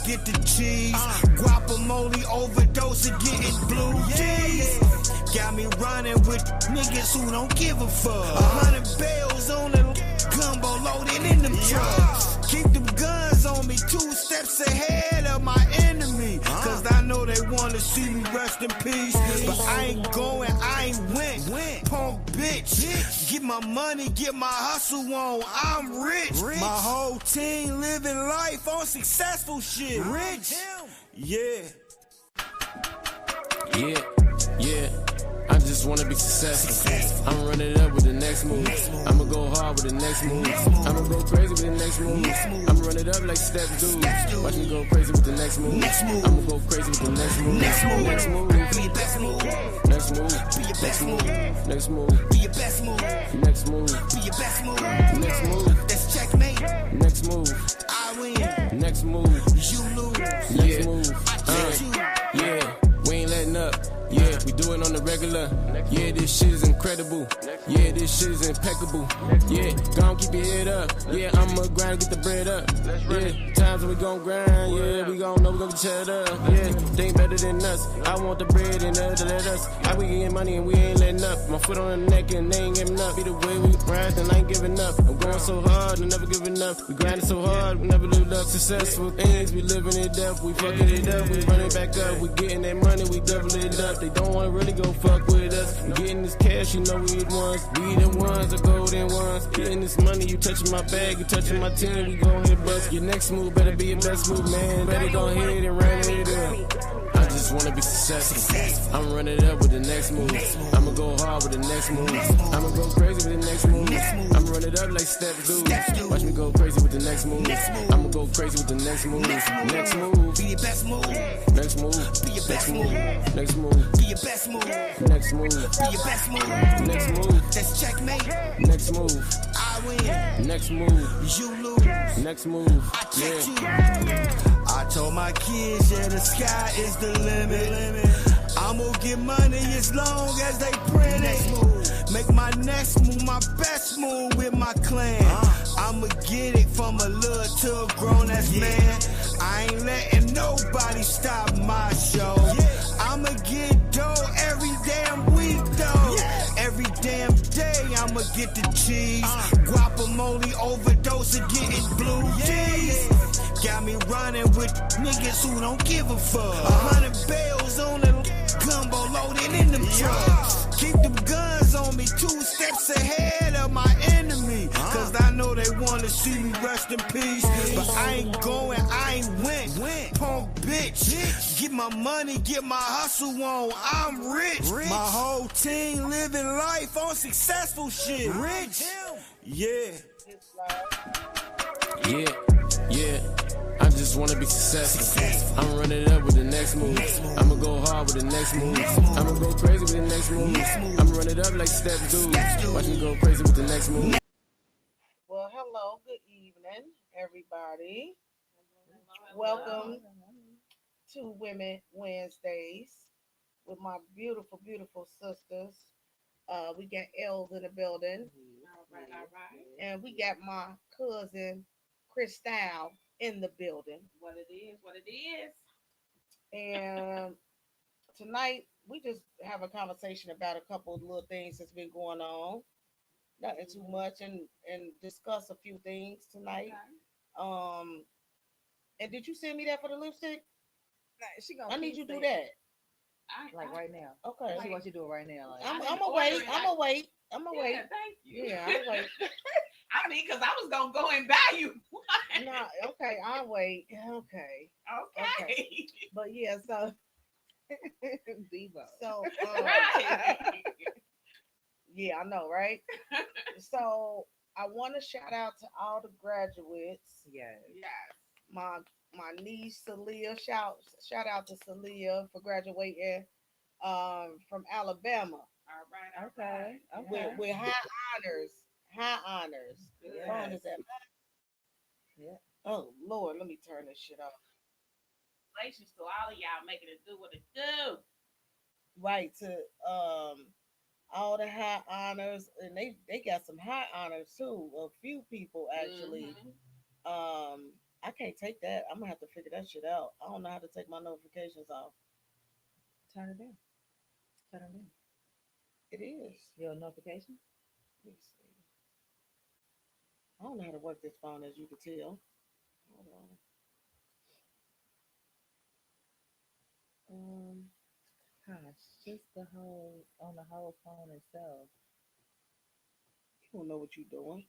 get the cheese. Guacamole overdose and getting blue cheese. Got me running with niggas who don't give a fuck. 100 bells on the gumbo loaded in them trucks. Keep them guns on me 2 steps ahead of my enemy. Cause I know they wanna see me rest in peace. But I ain't going, I ain't went. Punk bitch. Get my money, get my hustle on. I'm rich. My whole team living life on successful shit. Rich. Yeah. I just wanna be successful. I'm running up with the next move. I'ma go hard with the next move. I'ma go crazy with the next move. I'ma run it up like step do. Watch me go crazy with the next move. I'ma go crazy with the next move. Next move. Be your best move. Next move. Be your best move. Next move. Be your best move. Next move. Be your best move. Next move. That's checkmate. Next move. I win. Next move. You lose. Next move. We ain't letting up. Yeah, we do it on the regular. Yeah, this shit is incredible. Yeah, this shit is impeccable. Yeah, gon' keep your head up. Yeah, I'ma grind, get the bread up. Yeah, times when we gon' grind. Yeah, we gon' know we gon' get shut up. Yeah, they ain't better than us. I want the bread and they let us. How we getting money and we ain't letting up. My foot on the neck and they ain't giving up. Be the way we grind and I ain't giving up. I'm going so hard and never giving up. We grinding so hard, we never lived up. Successful things, we living it up. We fucking it up, we running back up. We getting that money, we double it up. They don't wanna really go fuck with us. We getting this cash, you know we the ones. We the ones, the golden ones. Getting this money, you touching my bag, you touching my team. We gon' hit bust. Your next move better be your best move, man. Better go ahead and run it up. I just wanna be successful. I'm running up with the next move. I'ma go hard with the next move. I'ma go crazy with the next move. I'ma run it up like step do. Watch me go crazy with the next move. I'ma go crazy with the next move. Next move. Be your best move. Next move. Be your best move. Next move. Be your best move. Next move. Be your best move. Next move. That's checkmate. Next move. I win. Next move. You lose. Next move. I checked you. I told my kids, yeah, the sky is the limit. I'ma get money as long as they print it. Make my next move my best move with my clan. I'ma get it from a little to a grown-ass man. I ain't letting nobody stop my show. I'ma get dough every damn week though. Every damn day I'ma get the cheese. Guacamole overdose and getting blue cheese. Got me running with niggas who don't give a fuck. 100 bells on the gumbo loaded in them trucks. Keep them guns on me 2 steps ahead of my enemy. Cause I know they wanna see me rest in peace. But I ain't going, I ain't went. Punk bitch. Get my money, get my hustle on. I'm rich. My whole team living life on successful shit. Rich. Yeah. I just wanna be successful. I'm running up with the next move. I'ma go hard with the next move. I'ma go crazy with the next move. I'ma run it up like step do. Watch me go crazy with the next move. Well, hello, good evening, everybody. Welcome to Women Wednesdays with my beautiful, beautiful sisters. We got Els in the building. All right. And we got my cousin, Crystal, in the building. What it is. And tonight, we just have a conversation about a couple of little things that's been going on. Nothing too much, and discuss a few things tonight. Okay. And did you send me that for the lipstick? Nah, I need you to do that. Like right now. Okay. She wants you to do it right now. Like, I'm didn't gonna order wait. it. I'm gonna wait. Yeah, thank you. Yeah, I'll wait. I mean, because I was going to go and buy you one. No, okay, I'll wait. Okay. But yeah, so Devo. so Right. yeah, I know, right? So I want to shout out to all the graduates. Yes. My niece Celia, shout out to Celia for graduating from Alabama All Okay. right. Okay. with high honors. Yes. Phone is at Yeah. Oh Lord, let me turn this shit off. Congratulations to all of y'all making it do what it do. Right to all the high honors, and they got some high honors too. A few people actually. Mhm. I can't take that. I'm gonna have to figure that shit out. I don't know how to take my notifications off. Turn it down. Turn it down. It is. Your notification. Let me see. I don't know how to work this phone, as you can tell. Hold on. Gosh, just the whole on the whole phone itself. You don't know what you're doing.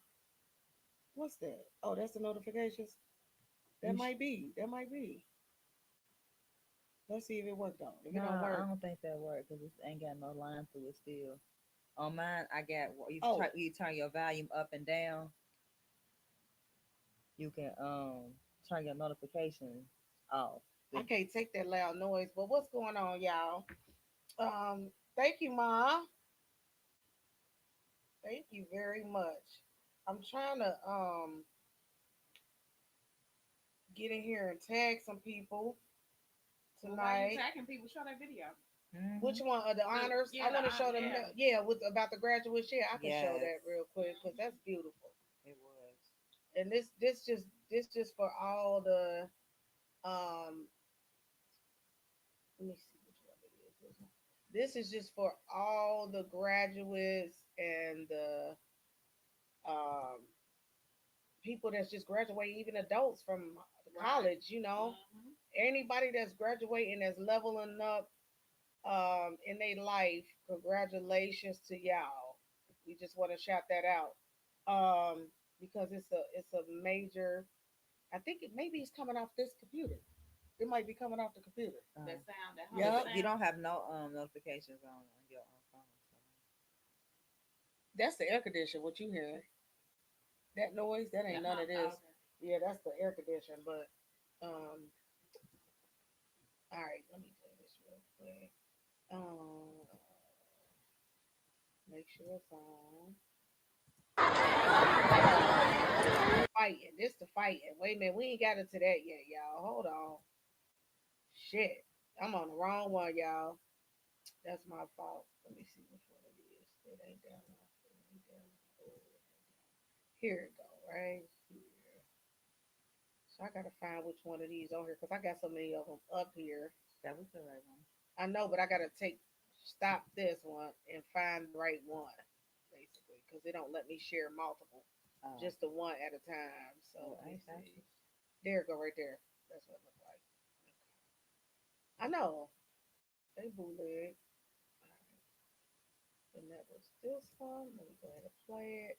What's that? Oh, that's the notifications. That You sh- might be. That might be. Let's see if it worked out. If it don't nah, I work, don't think that worked because it ain't got no line through it still. On mine, I got oh, you turn your volume up and down. You can turn your notifications off. I The- can't take that loud noise. But what's going on, y'all? Thank you, Ma. Thank you very much. I'm trying to get in here and tag some people Well, why you tonight. tagging people? Show that video. Which Mhm. one are the honors? Yeah, I want to show them. yeah. Yeah, with about the graduate share, I can show Yes, that real quick because that's beautiful. it was. And this just for all the um. Let me see which one it is. This is just for all the graduates and the um people that's just graduating, even adults from Right. college. You know, Mm-hmm. anybody that's graduating that's leveling up in their life. Congratulations to y'all. We just want to shout that out because it's a major. I think it maybe it's coming off this computer. It might be coming off the computer. That sound, that Yeah. whole You sound. don't have no notifications on your phone. So. That's the air conditioner. What you hearing? That noise? That ain't none of this. Okay. Yeah, that's the air conditioner. But all right. Let me do this real quick. Make sure it's on. Fighting. This the fighting. Wait a minute. We ain't got into that yet, y'all. Hold on. Shit. I'm on the wrong one, y'all. That's my fault. Let me see which one it is. It ain't down there. It ain't down there. Oh, it ain't down. Here it go, right here. So I gotta find which one of these on here because I got so many of them up here. That was the right one. I know, but I gotta stop this one and find the right one, basically, because they don't let me share multiple, Oh, just the one at a time. So oh, let I me got see. you. There it go right there. That's what it looks like. I know. They bootleg. All right. And that was this one. Let me go ahead and play it.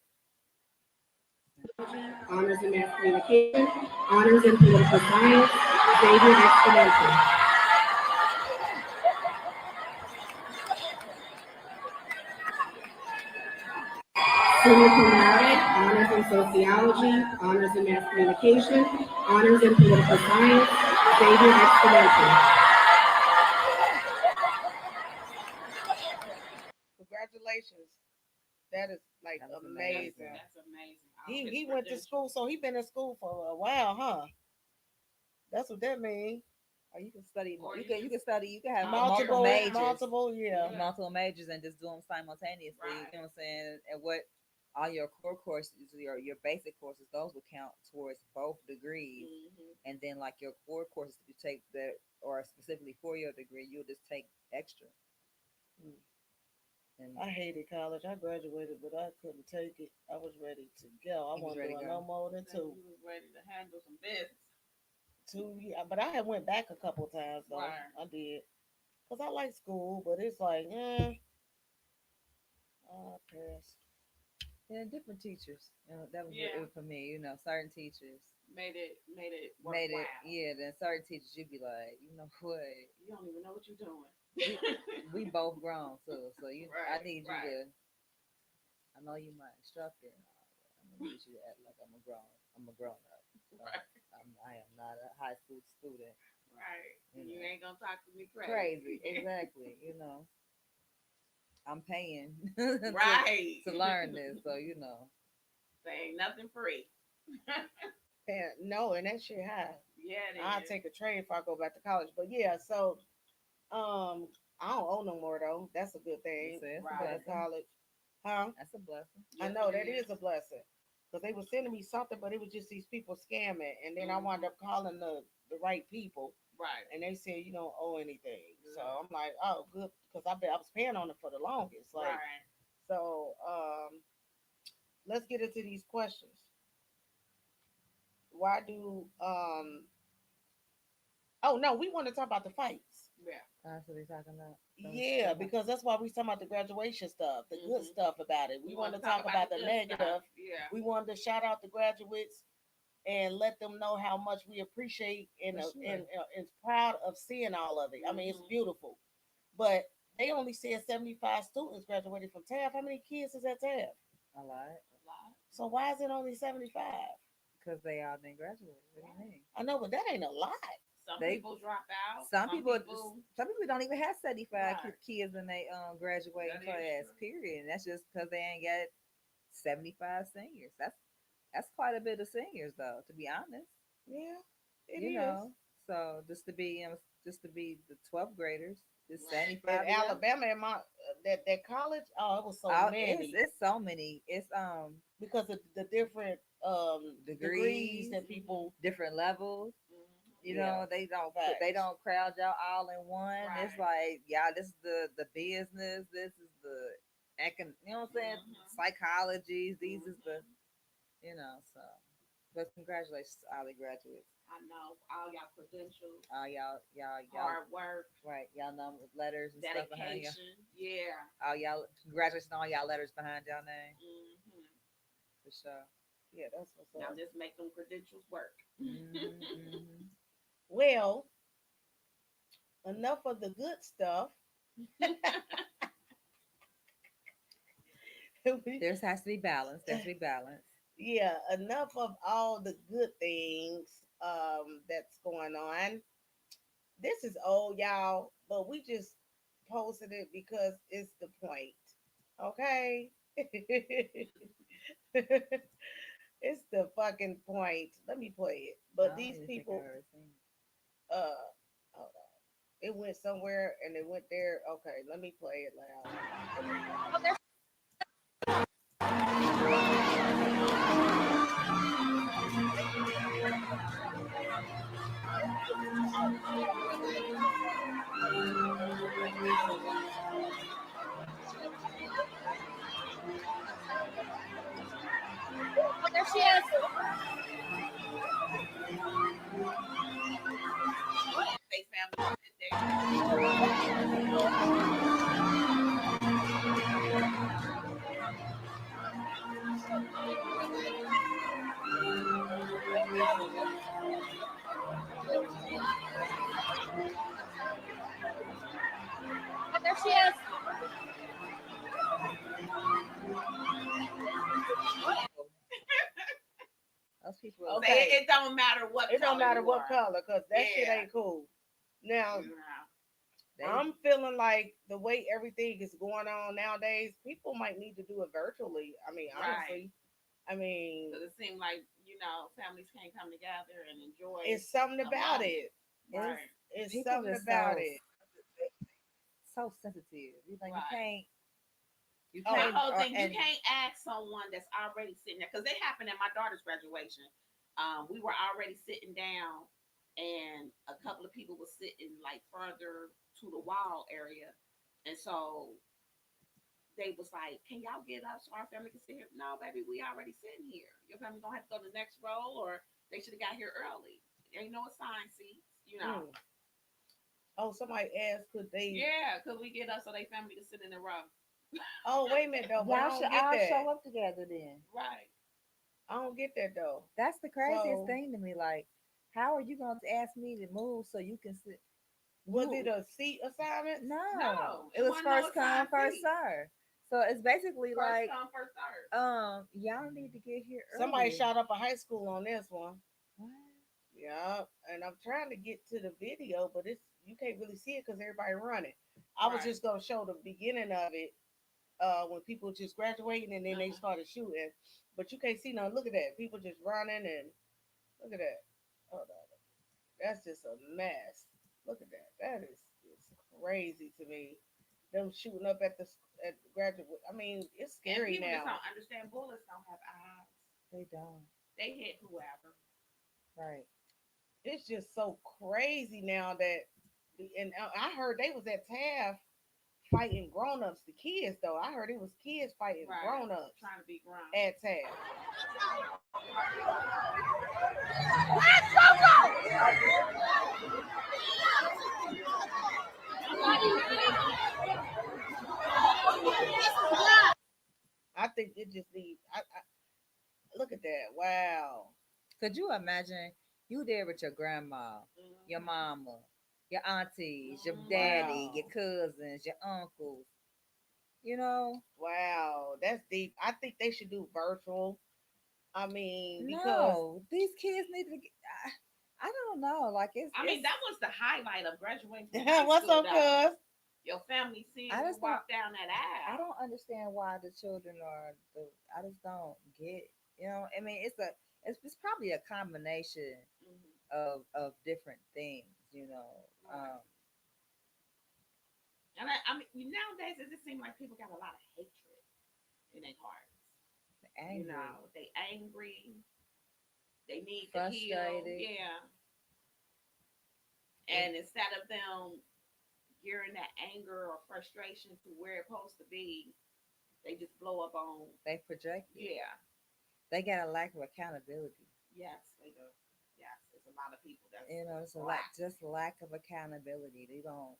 Honors in mass communication, honors in political science, Xavier Exponential. Summa cum laude, honors in sociology, honors in mass communication, honors in political science, Xavier Exponential. Congratulations. That is like That was amazing. amazing. That's amazing. All He his he went to credentials. school, so he been in school for a while, huh? That's what that means. Or you can study. Or You you can just study. You can have multiple Multiple, majors. multiple, yeah. Yeah. Multiple majors and just do them simultaneously. Right. You know what I'm saying? And what all your core courses, your basic courses, those will count towards both degrees. Mm-hmm. And then like your core courses you take that or specifically for your degree, you'll just take extra. Mm. And I hated college. I graduated, but I couldn't take it. I was ready to go. I you was wasn't ready to doing go. no more than So two. you was ready to handle some business. 2 years, but I had went back a couple of times though. Right. I did, cause I like school, but it's like, I passed. Yeah, different teachers. That was Yeah. it for me. Certain teachers Made it made it. worthwhile. Yeah, then certain teachers you'd be like, you know what? You don't even know what you're doing. We, we both grown too, so I Right, need you right. to. I know you my instructor and all, but I'm gonna need you to act like I'm a grown. I'm a grown up. Right. I am not a high school student. Right. You You know. ain't gonna talk to me Crazy, crazy. exactly. I'm paying Right. to learn this, so There ain't nothing free. And no, and that shit high. Yeah, it I'll is. take a train if I go back to college. But yeah, so I don't owe no more though. That's a good thing. it's a Right. Out of blessing. college, huh? That's a blessing. I Yes, know it that is a blessing. because they were sending me something, but it was just these people scamming, and then I wound Mhm. up calling the right people, Right. and they said you don't owe anything. So Good. I'm like, oh, good, because I was paying on it for the longest. Like, Right. so let's get into these questions. Why do Oh no, we want to talk about the fights. Yeah. That's what we talking about. Yeah, because that's why we talking about the graduation stuff, the good Mhm. stuff about it. We We want want to to talk talk about about the the good negative. stuff. Yeah. We wanted to shout out the graduates and let them know how much we appreciate and For sure. and proud of seeing all of it. I mean, it's Mhm. beautiful. But they only said 75 students graduated from TAF. How many kids is at TAF? A lot. A lot. So why is it only 75? Because they all didn't graduate. What do you Right. mean? I know, but that ain't a lot. Some They people drop out. some people don't even have 75 Right. kids in thetheir graduating That is class. true. Period. And that's just because they ain't got 75 seniors. That's quite a bit of seniors, though. To be honest, Yeah, it you is. know. So just to be the 12th graders, just Right. In 75 of them. Alabama, in my that college, oh, it was so It's many it's so many. It's because of the different degrees degrees, that Mhm. people. different levels. Mhm. You Yeah, know, they facts. don't crowd y'all all in one. It's Right. like, y'all, this is the business, this is the you know what I'm saying? Mhm. Psychologies, these is the Mhm. so but congratulations to all the graduates. I know all y'all credentials, All y'all hard work, right, y'all know letters and stuff behind you. dedication. Yeah. All y'all congratulations on all y'all letters behind y'all name Mhm. for sure. Yeah, that's what's Now up. just make them credentials work. Hmm. Well, enough of the good stuff. There has to be balance. There has to be balance. Yeah, enough of all the good things that's going on. This is old, y'all, but we just posted it because it's the point. Okay? It's the fucking point. Let me play it. I But don't these even think I've people, ever seen it. hold on. It went somewhere and it went there. Okay, let me play it loud. They family sit there. Those people are Say it, Okay, it don't matter what it don't color matter you what are. color, cause that shit Yeah. ain't cool. Now Yeah. they I'm feeling like the way everything is going on nowadays, people might need to do it virtually. I mean, Right. honestly, I mean, Because it seems like, families can't come together and enjoy it's something a about moment. it. it's Right. It's people something just about it. so sensitive. You know, Right. you Oh, My can't, whole thing, you and can't ask someone that's already sitting there because they happened at my daughter's graduation. We were already sitting down, and a couple of people were sitting like further to the wall area, and so they was like, "Can y'all get up so our family can sit here?" No, baby, we already sitting here. Your family gonna have to go to the next row, or they should have got here early. There ain't no assigned seats. mm. Oh, somebody asked, could they? Yeah, could we get up so they family can sit in the row? Oh, wait a minute though, but I y'all don't should get all that. show up together then. Right. I don't get that though. That's the craziest So, thing to me. Like, how are you going to ask me to move so you can sit? was it You a seat assignment? no, No, it it was wasn't no first come, assigned first seat. serve. So it's basically First like, come, first serve. y'all need to get here Somebody early. shot up a high school on this one. What? Yeah, and I'm trying to get to the video, but it's you can't really see it because everybody running. I was Right. just gonna show the beginning of it, when people just graduating and then they Uh-huh. started shooting, but you can't see none. Look at that, people just running and look at that. Hold on, that's just a mess. Look at that. That is just crazy to me. Them shooting up at the graduate. I mean, it's And scary people just now. don't understand bullets don't have eyes. They don't. They hit whoever. Right. It's just so crazy now that, and I heard they was at Taft fighting grown-ups. The kids though, I heard it was kids fighting Right. grown-ups Trying to be grown. at Taft. I think it just needs. I look at that. Wow. Could you imagine you there with your grandma, your Mhm. mama, your aunties, your Mhm. daddy, your Wow. cousins, your uncles? You know, Wow. That's deep. I think they should do virtual. I mean, because no, these kids need to. I don't know. Like I mean, it's. that was the highlight of graduating from high what's school, up, though. cuz? Your family seeing I you just don't. walk down that I aisle. don't understand why the children are the. I just don't get. You know, I mean, it's probably a combination Mhm. of different things. You know, Right. And I mean, nowadays it just seems like people got a lot of hatred in their hearts. You angry, know, they angry. They need to heal. frustrated. Yeah. It, And instead of them gearing that anger or frustration to where it's supposed to be, they just blow up on. they project it. Yeah. They got a lack of accountability. Yes, they do. Yes, there's a lot of people that's You know, it's a black. just lack of accountability. They don't,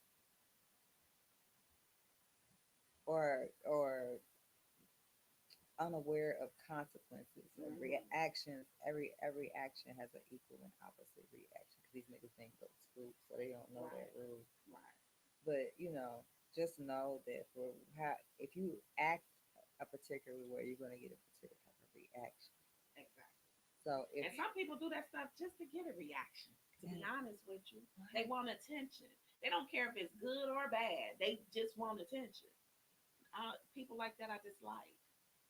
or unaware of consequences or Mm-hmm. reactions. Every action has an equal and opposite reaction because these niggas ain't go to school, so they don't know that Right. rule. Right. But just know that for how if you act a particular way, you're gonna get a particular type of reaction. Exactly. So if And some people do that stuff just to get a reaction. To be yeah, honest with you, they want attention. They don't care if it's good or bad. They just want attention. People like that I dislike.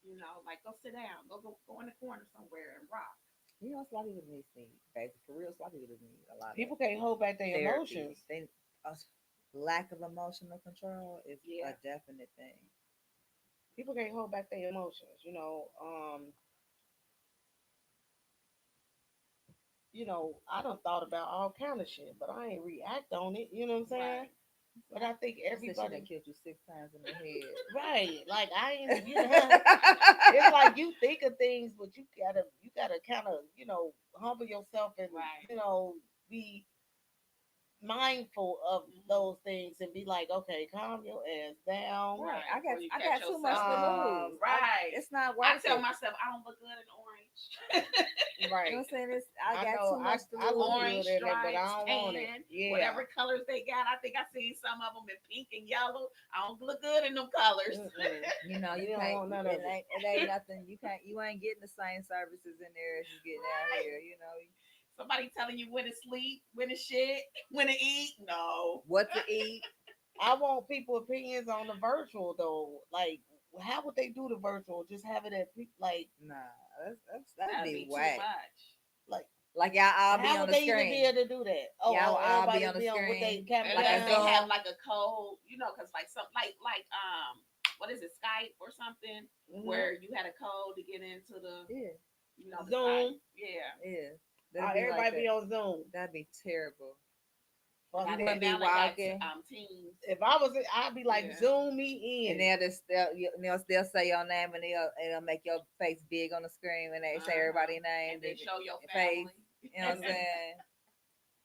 You know, like go sit down, go in the corner somewhere and rock. a lot of people need baby for real. A lot of people just need a lot of People can't hold back their therapy. emotions. They a lack of emotional control is a Yeah. definite thing. People can't hold back their emotions. I done thought about all kind of shit, but I ain't react on it. You know what I'm saying? Right. But I think She said she done everybody, killed you 6 times in the head. right? Like I ain't, it's like you think of things, but you gotta kind of, humble yourself and, Right. be mindful of Hmm. those things and be like, okay, calm your ass down. Right. Right. Before you I catch got too much yourself. to lose. Right. It's not I worth tell it. myself I don't look good in orange. You know Right. what I'm saying? I I got know too much to I look lose. good Orange in it, but I stripes, don't want it. tan, Yeah. whatever colors they got. I think I seen some of them in pink and yellow. I don't look good in them colors. Mm-mm. You know, you You don't can't. want none of It it. ain't nothing. You ain't getting the same services in there as you get down Right. here. You know Somebody telling you when to sleep, when to shit, when to eat. No. what to eat. I want people opinions on the virtual though. Like, how would they do the virtual? Just have it at Nah, that'd That'd be be too whack. much. like Like y'all all be how on would the they even be screen. able to do that? Y'all will Oh, all be everybody on the be on with their screen camera like a Unless they down. have Zoom. like a code, because like some what is it, Skype or something, Hmm. where you had a code to get into Yeah, the site. Zoom. Yeah. yeah. That'd be like Everybody be that. on Zoom. That'd be terrible. Fuck You I wouldn't think that. be now they got walking, teams. If I was, I'd be like, Yeah. Zoom me and in. they'll say your name, and they'll make your face big on the screen when they say Uh-huh. everybody's name, And then show your your face. family. You know what I'm saying?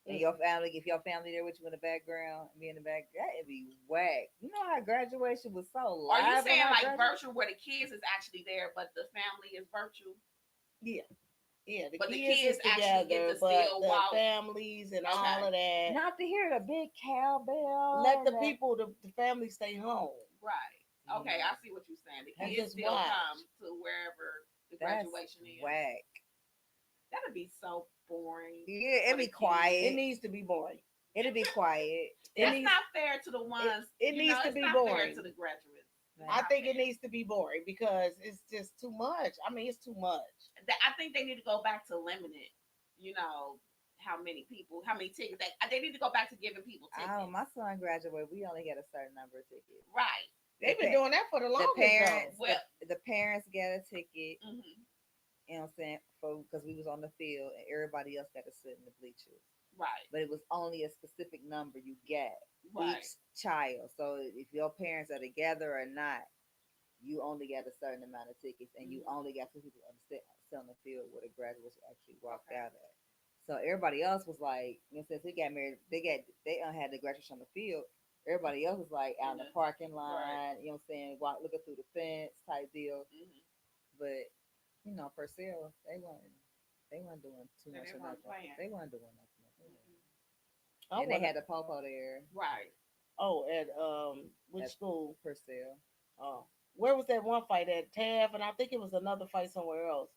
And your family, if your family there with you in the background, be in the back, that'd be whack. You know how graduation was so Are you live in saying our like graduation? virtual where the kids is actually there, but the family is virtual? Yeah. Yeah, the But the kids is kids actually get together, to but still the walk. families and all Okay. of that, Not to hear the big cowbell let the and that. people, the family stay home Right. Okay, Yeah, I see what you're saying. The and kids just still watch. come to wherever the that's graduation is. whack. That'd be so boring Yeah, for it'd the be kids. It quiet. needs to be boring. It'd be quiet. It That's needs not fair to the it, ones, it needs to it's be not fair boring. to the graduates. It's I Right. not think it fair. needs to be boring because it's just too much. I mean, it's too much. I think they need to go back to limited, you know, how many people, how many tickets. They need to go back to giving people Oh, tickets. my son graduated. We only got a certain number of tickets. Right. The They've been doing that for the the longest though. parents Well, the parents got a ticket, hmm You know what I'm saying? For because we was on the field and everybody else got to sit in the bleachers. Right. But it was only a specific number you get Right. each child. So if your parents are together or not, you only got a certain amount of tickets, and you only got two people on sit on the field where the graduates actually walked Okay. out at. So everybody else was like, since we got married, they had the graduation on the field. Everybody else was like out in the parking lot, Right. you know what I'm saying, looking through the fence type deal. Mm-hmm. But Purcell, they weren't doing too So much they of weren't nothing. playing. They weren't doing nothing. Mm-hmm. I And they wanna, had the popo there Right. oh, at which at school? Purcell. Oh, where was that one fight at Taft? And I think it was another fight somewhere else.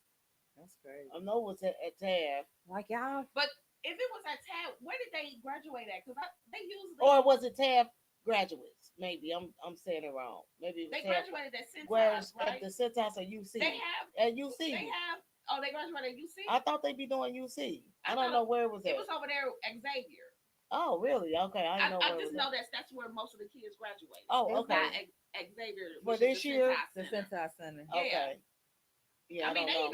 That's crazy. I know it was at Taft. Like y'all, But if it was at TAB, where did they graduate at? Because they usually Or was it Taft graduates? Maybe I'm saying it wrong. Maybe it was they Taft graduated at grads Cintas, at right? the Centos or UC. They have. At UC. They have. Oh, they graduated at UC. I thought they'd be doing UC. I I don't thought know where it was at. It was over there, Xavier. Oh, really? Okay, I I, didn't know I where it just was know at. that's where most of the kids graduated. Oh, It's okay. not Xavier. For which this is the year? Cintas the Center. Sentai Center. Yeah. Okay. Yeah, I mean, don't know.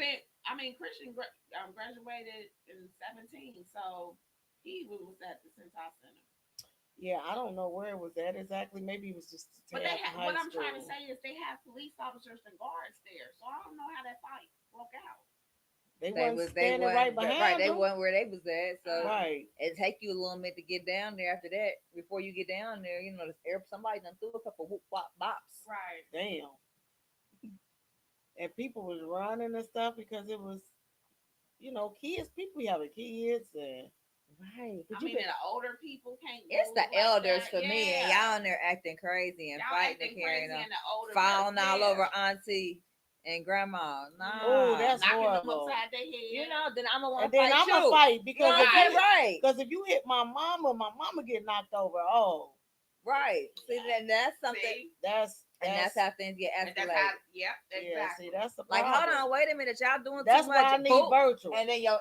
Christian graduated in 17, so he was at the Cintas Center. Yeah, I don't know where it was at exactly. Maybe it was just But Taft High what I'm School. trying to say is they have police officers and guards there, so I don't know how that fight broke out. They They wasn't was they standing weren't right behind They them. weren't where they was at. So Right. it take you a little bit to get down there. After that, before you get down there, somebody done threw a couple whoop wop bops. Right. Damn. And people was running and stuff because it was, kids. People having kids and Right. I mean, and the older people can't. It's move the like elders that. for me, and y'all in there acting crazy and Y'all fighting acting and carrying crazy, on, and the older falling all yeah. over auntie and grandma. oh, Nah, that's knocking them horrible. upside their head. then I'm gonna want And to then fight I'm you. gonna fight because You know what I'm saying? Right. because if you hit my mama get knocked over. Oh, Right. See, then that's something, See? that's and that's how things get And that's escalated. how, yep, yeah. exactly. See, that's the Like, problem. hold on, wait a minute, y'all doing That's too why much. I need Boop. virtual. And then your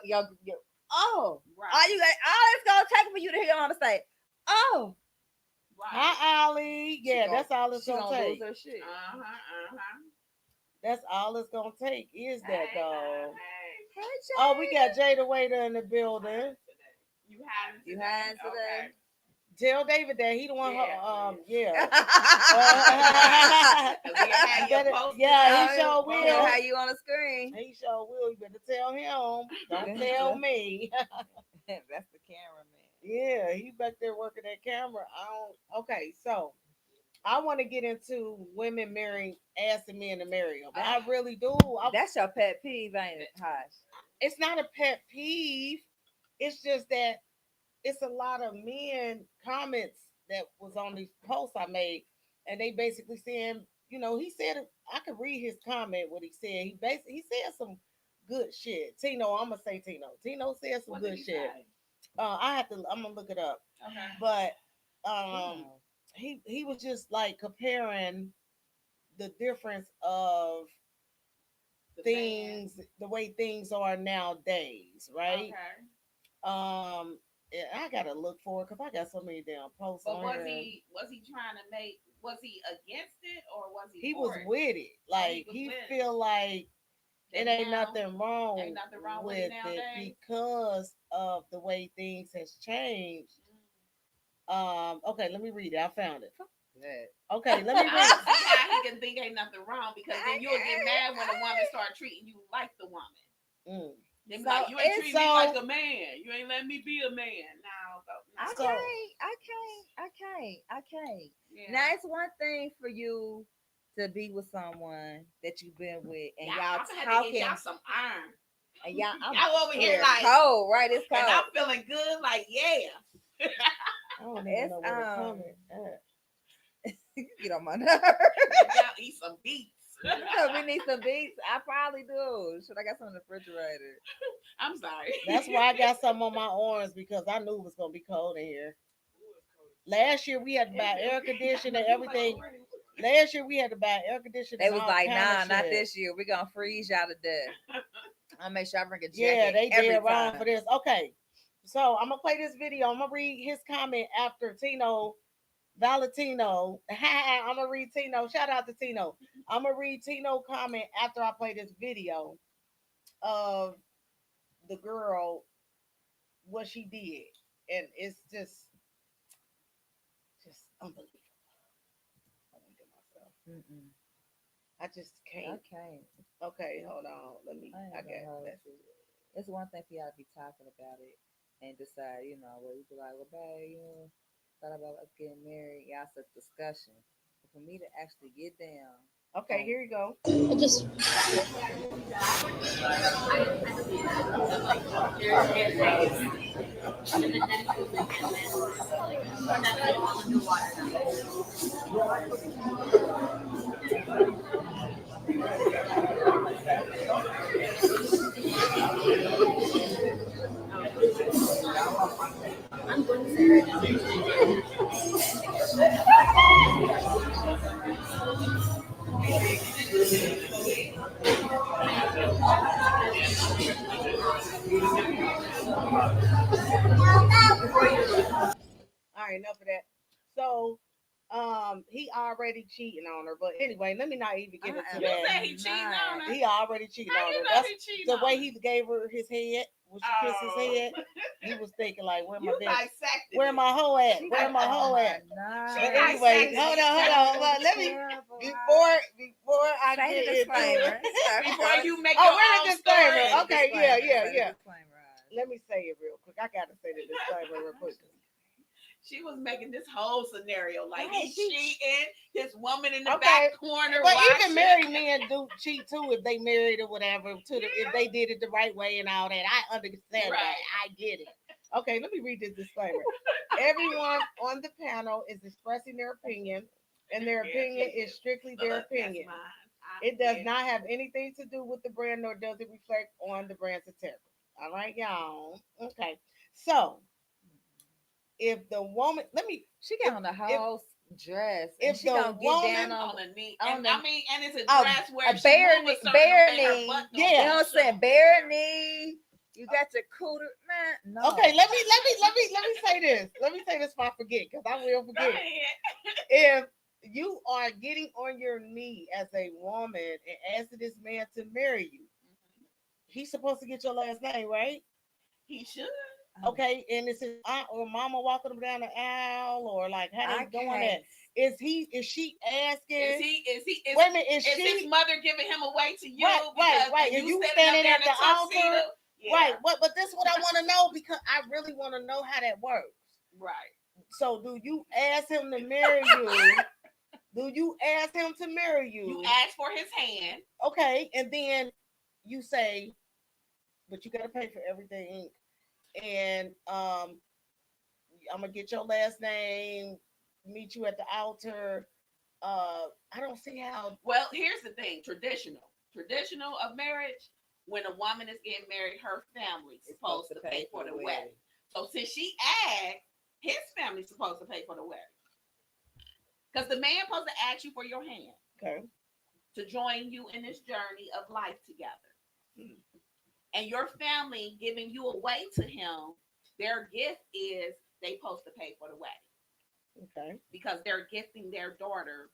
oh, Right. all it's gonna take for you to hear your mama say, oh, Right. Hi, Allie. Yeah, gonna- that's all it's she gonna take. lose her shit. That's all it's gonna take is that Hey, dog. hey. Oh, we got Jada Waiter in the building. You hiding You today? hiding today? Okay. Tell David that he the one. Yeah, Yeah. We'll have you Better- posted yeah, up. he sure We'll will. have you on the screen. He sure will. You better tell him. Don't tell me. That's the cameraman. Yeah, he back there working that camera. Okay, so I want to get into women marrying asking men to marry them. I really do. That's your pet peeve, ain't it, Hush? It's not a pet peeve. It's just that it's a lot of men comments that was on these posts I made, and they basically saying, he said I could read his comment. What he said, he said some good shit. Tino, I'm gonna say Tino. Tino said some What good did he shit. say? I'm gonna look it up. Okay. But he was just like comparing the difference of The things, the way things are nowadays, right? Okay. Yeah, I gotta look for it because I got so many damn posts But on was here. he trying to make? Was he against it or was he? He for was it? with it. Like was he with it. feel like That it ain't now- nothing wrong, ain't nothing wrong with with it it nowadays? because of the way things has changed. Okay, let me read it. I found it. Okay, let me I read. don't see how he can think ain't nothing wrong because then you'll get mad when a woman start treating you like the woman. Mm. They be So like, you ain't it's treating me like a man. You ain't letting me be a man. No, I So- can't. Yeah. Now it's one thing for you to be with someone that you've been with, and I'm y'all gonna have to get talking, y'all some iron. and y'all, Y'all over here yeah, like cold, right? It's and cold. I'm feeling good, like yeah. I don't even It's, know where to comment at. You get on my nerves. Y'all eat some beets. We need some beats. I probably do. Should I got some in the refrigerator? I'm sorry. That's why I got some on my orange because I knew it was gonna be cold in here. Last year we had to buy air conditioning and everything. Last year we had to buy air conditioning. They and was all like, kind nah, of not shit. this year. We're gonna freeze y'all to death. I'll make sure I bring a jacket. Yeah, they every did wrong time. for this. Okay, so I'm gonna play this video. I'm gonna read his comment after Tino Valentino. I'm gonna read Tino. Shout out to Tino. I'm gonna read Tino comment after I play this video. of the girl, what she did, and it's just unbelievable. I don't get myself. Mm-mm. I just I can't. can't. Okay, hold on. I I ain't gonna got hold that. you. It's one thing for y'all to be talking about it and decide, where you be like, well, babe, thought about us getting married. Y'all such discussion. But for me to actually get down Okay, on here you go. All right, enough of that. So, he already cheating on her. But anyway, let me not even get into am You that. said he cheating on her. He already cheating How on you her. know That's he cheating the on way her? he gave her his head when she kissed his head. He was thinking like, where my You bitch? dissected Where it. my hoe at? she Where got my hoe my at? She But nerves. anyway, dissected hold it. on, hold on. Well, let me before I Say get the into disclaimer. it. Before you make Oh, your we're own the disclaimer. story. Okay, yeah, yeah, Say the yeah. disclaimer, Oz. Let me say it real quick. I gotta say the disclaimer real quick. She was making this whole scenario like Right, he's cheating, his woman in the Okay, back corner but watching. even married men do cheat too if they married or whatever. If they did it the right way and all that, I understand that. Right. I get it. Okay, let me read this disclaimer. Everyone on the panel is expressing their opinion, and their opinion is strictly their opinion. That's mine. It does not have anything to do with the brand, nor does it reflect on the brand's integrity. All right, y'all. Okay, so if the woman, She got on the whole dress, and if she the gonna get down woman on the knee. on And the- I mean, and it's a a- dress where a she bare move a knee, certain bare way, her knee. butt Yeah. You know what I'm don't saying? show. Bare knee. You got your cooter, man. No. Okay, let me say this. Let me say this before I forget, because I will Go forget. ahead. If you are getting on your knee as a woman and asking this man to marry you, he's supposed to get your last name, right? He should. Okay, and is his aunt or mama walking him down the aisle, or like how I they doing can't. that? Is she asking? Is Wait a minute, is his she mother giving him away to you? right? Because And you standing standing up at there the in a altar, tuxedo? Yeah. right? But this is what I want to know, because I really want to know how that works. Right. So, do you ask him to marry you? Do you ask him to marry you? You ask for his hand. Okay, and then you say, but you got to pay for everything, and I'm gonna get your last name, meet you at the altar. I don't see how. Well, here's the thing: traditional of marriage. When a woman is getting married, her family's supposed to pay for the wedding. So since she asked, his family's supposed to pay for the wedding. Because the man supposed to ask you for your hand. Okay. To join you in this journey of life together. And your family giving you away to him, their gift is they supposed to pay for the wedding. Okay. Because they're gifting their daughter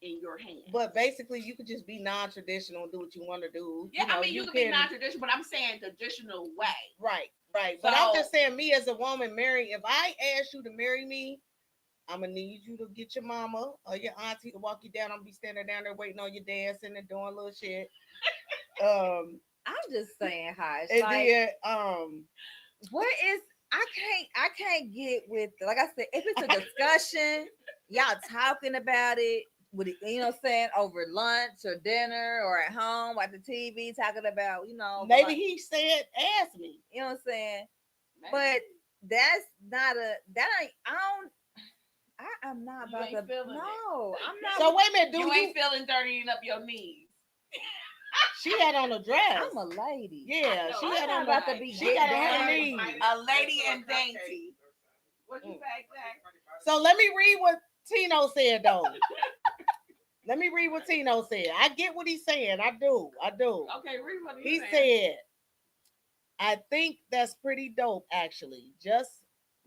in your hand. But basically, you could just be non-traditional and do what you want to do. Yeah, I mean, you can be non-traditional, but I'm saying traditional way. Right. So, but I'm just saying, me as a woman married, if I ask you to marry me, I'm gonna need you to get your mama or your auntie to walk you down. I'm gonna be standing down there waiting on you, dancing and doing little shit. I'm just saying, Hush. And like, then, what is? I can't get with. Like I said, if it's a discussion, y'all talking about it. With it, you know what I'm saying, over lunch or dinner or at home at the TV, talking about, maybe like, he said, "Ask me." You know what I'm saying? Maybe. But that's not that ain't. I'm not You about ain't to. feeling No, it. I'm not. So wait a minute, you ain't feeling dirtying up your knees. She had on a dress. I'm a lady. Yeah, know, she I'm had not on about the, to be. she got on her down. knees. A lady and dainty. What you say, Zach? So let me read what Tino said, though. Let me read what Tino said. I get what he's saying. I do. Okay, read what He saying. said, I think that's pretty dope, actually. Just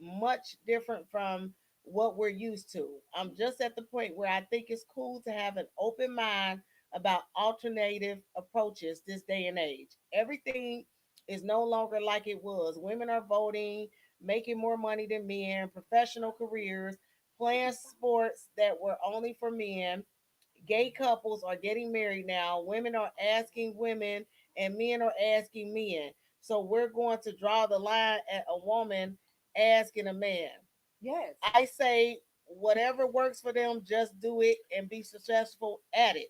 much different from what we're used to. I'm just at the point where I think it's cool to have an open mind about alternative approaches this day and age. Everything is no longer like it was. Women are voting, making more money than men, professional careers, playing sports that were only for men. Gay couples are getting married now. Women are asking women, and men are asking men. So we're going to draw the line at a woman asking a man. Yes. I say whatever works for them, just do it and be successful at it.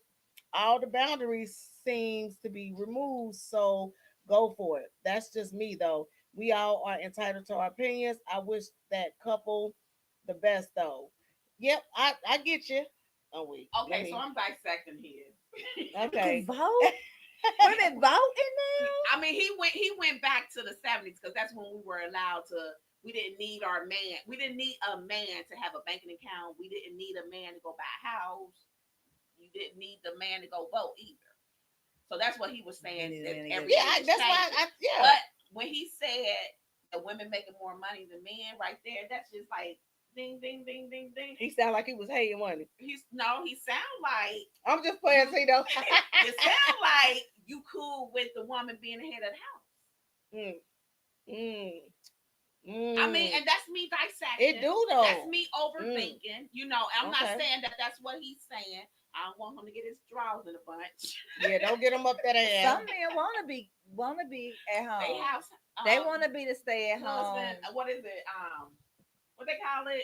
All the boundaries seems to be removed, so go for it. That's just me though. We all are entitled to our opinions. I wish that couple the best though. Yep, I get you. Oh wait. Okay, so I'm dissecting his. You can Okay. vote. Women voting now. I mean, he went back to the 70s because that's when we were allowed to. We didn't need our man. We didn't need a man to have a banking account. We didn't need a man to go buy a house. You didn't need the man to go vote either. So that's what he was saying. Yeah, that's why. Yeah. But when he said that women making more money than men, right there, that's just like ding, ding, ding, ding, ding. He sound like he was hating money. He sound like I'm just playing Tito. it sound like you cool with the woman being the head of the house. I mean, and that's me dissecting. It do though. That's me overthinking. You know, I'm not Okay. saying that that's what he's saying. I don't want him to get his drawers in a bunch. Yeah, don't get him up that ass. Some men want to be at home. They have. They want to be the stay at husband. home. What is it? What they call it?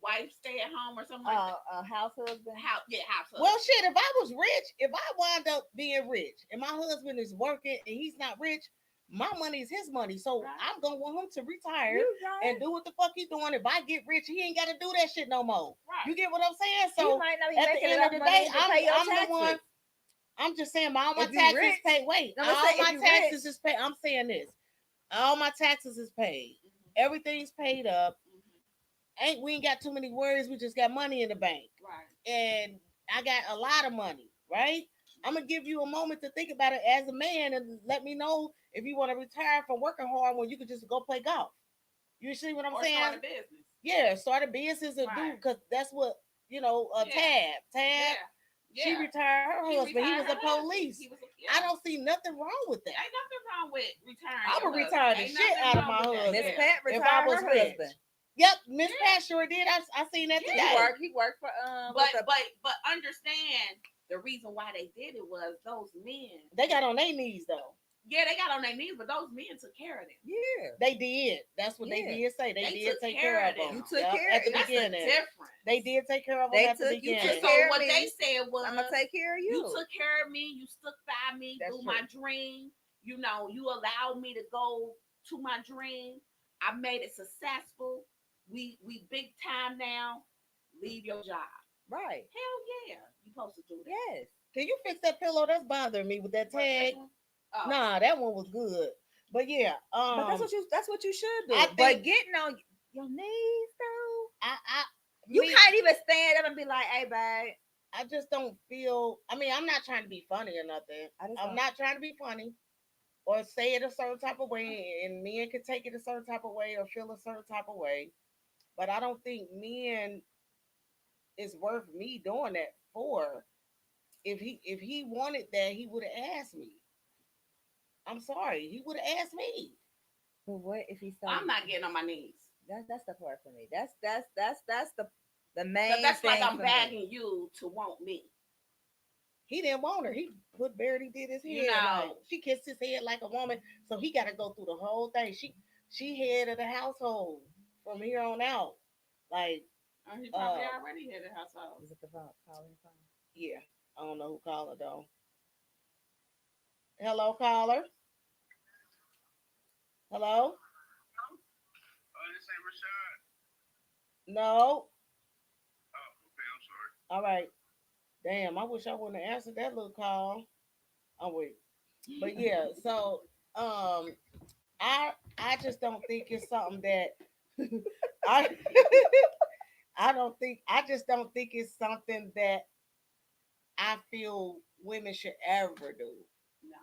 Wife stay at home or something like that. A house husband. House husband. Well, shit. If I was rich, if I wind up being rich, and my husband is working and he's not rich, my money is his money. So Right. I'm gonna want him to retire You right. and do what the fuck he's doing. If I get rich, he ain't got to do that shit no more. Right. You get what I'm saying? You So might not be at the making end enough of the money day, to pay your I'm the taxes. one. I'm just saying, all my If you taxes rich- paid. Wait, No, I'm all saying if my you taxes rich- is paid. I'm saying this. All my taxes is paid. Everything's paid up. We ain't got too many worries. We just got money in the bank. Right. And I got a lot of money, right? I'm gonna give you a moment to think about it as a man and let me know if you want to retire from working hard when you could just go play golf. You see what I'm Or saying? start a business. Yeah, start a business and do Right. because that's what Yeah. Tab. She retired her She husband. He retired was a her husband. police. He was I don't see nothing wrong with that. Ain't nothing wrong with retiring. I would your retire the husband. shit Ain't out of nothing my wrong with that. husband. Miss Yeah. Pat If I retired was her rich. husband. Yep, Miss Yeah. Pat sure did. I seen that Yeah. today. He worked for But understand the reason why they did it was those men. They got on their knees though. Yeah, they got on their knees, but those men took care of them. Yeah. They did. That's what they Yeah. did say. They They did took take care care of of them. them. You took Yep, care at the of That's the beginning. difference. They did take care of them They at the took- you beginning. took So care of what me. they said was, I'm gonna take care of you. you took care of me. You stuck by me That's through true. my dream. You know, you allowed me to go to my dream. I made it successful. We big time now. Leave your job. Right. Hell yeah, you supposed to do that. Yes. Can you fix that pillow? That's bothering me with that What, tag. this one? Oh. Nah, that one was good. But yeah, But that's what you should do. I But think- getting on your knees though, you can't even stand up and be like, "Hey, babe." I just don't feel. I mean, I'm not trying to be funny or nothing. I'm not trying to be funny or say it a certain type of way, and men can take it a certain type of way or feel a certain type of way. But I don't think men is worth me doing that for. If he wanted that, he would have asked me. I'm sorry, he would have asked me. But what if he saw? I'm not getting on my knees. That's the part for me. That's the main. 'Cause that's like thing I'm for me. begging you to want me. He didn't want her. He put Verity did his head. You know. Like, she kissed his head like a woman, so he got to go through the whole thing. She head of the household from here on out. Like, He probably already hit the household. Is it the phone? Calling phone. yeah, I don't know who called her though. Hello, caller. Hello. This ain't Rashad. No. Oh, okay, I'm sorry. All right. Damn, I wish I wouldn't have answered that little call. I'm wait. But yeah, so I just don't think it's something that I I just don't think it's something that I feel women should ever do. No.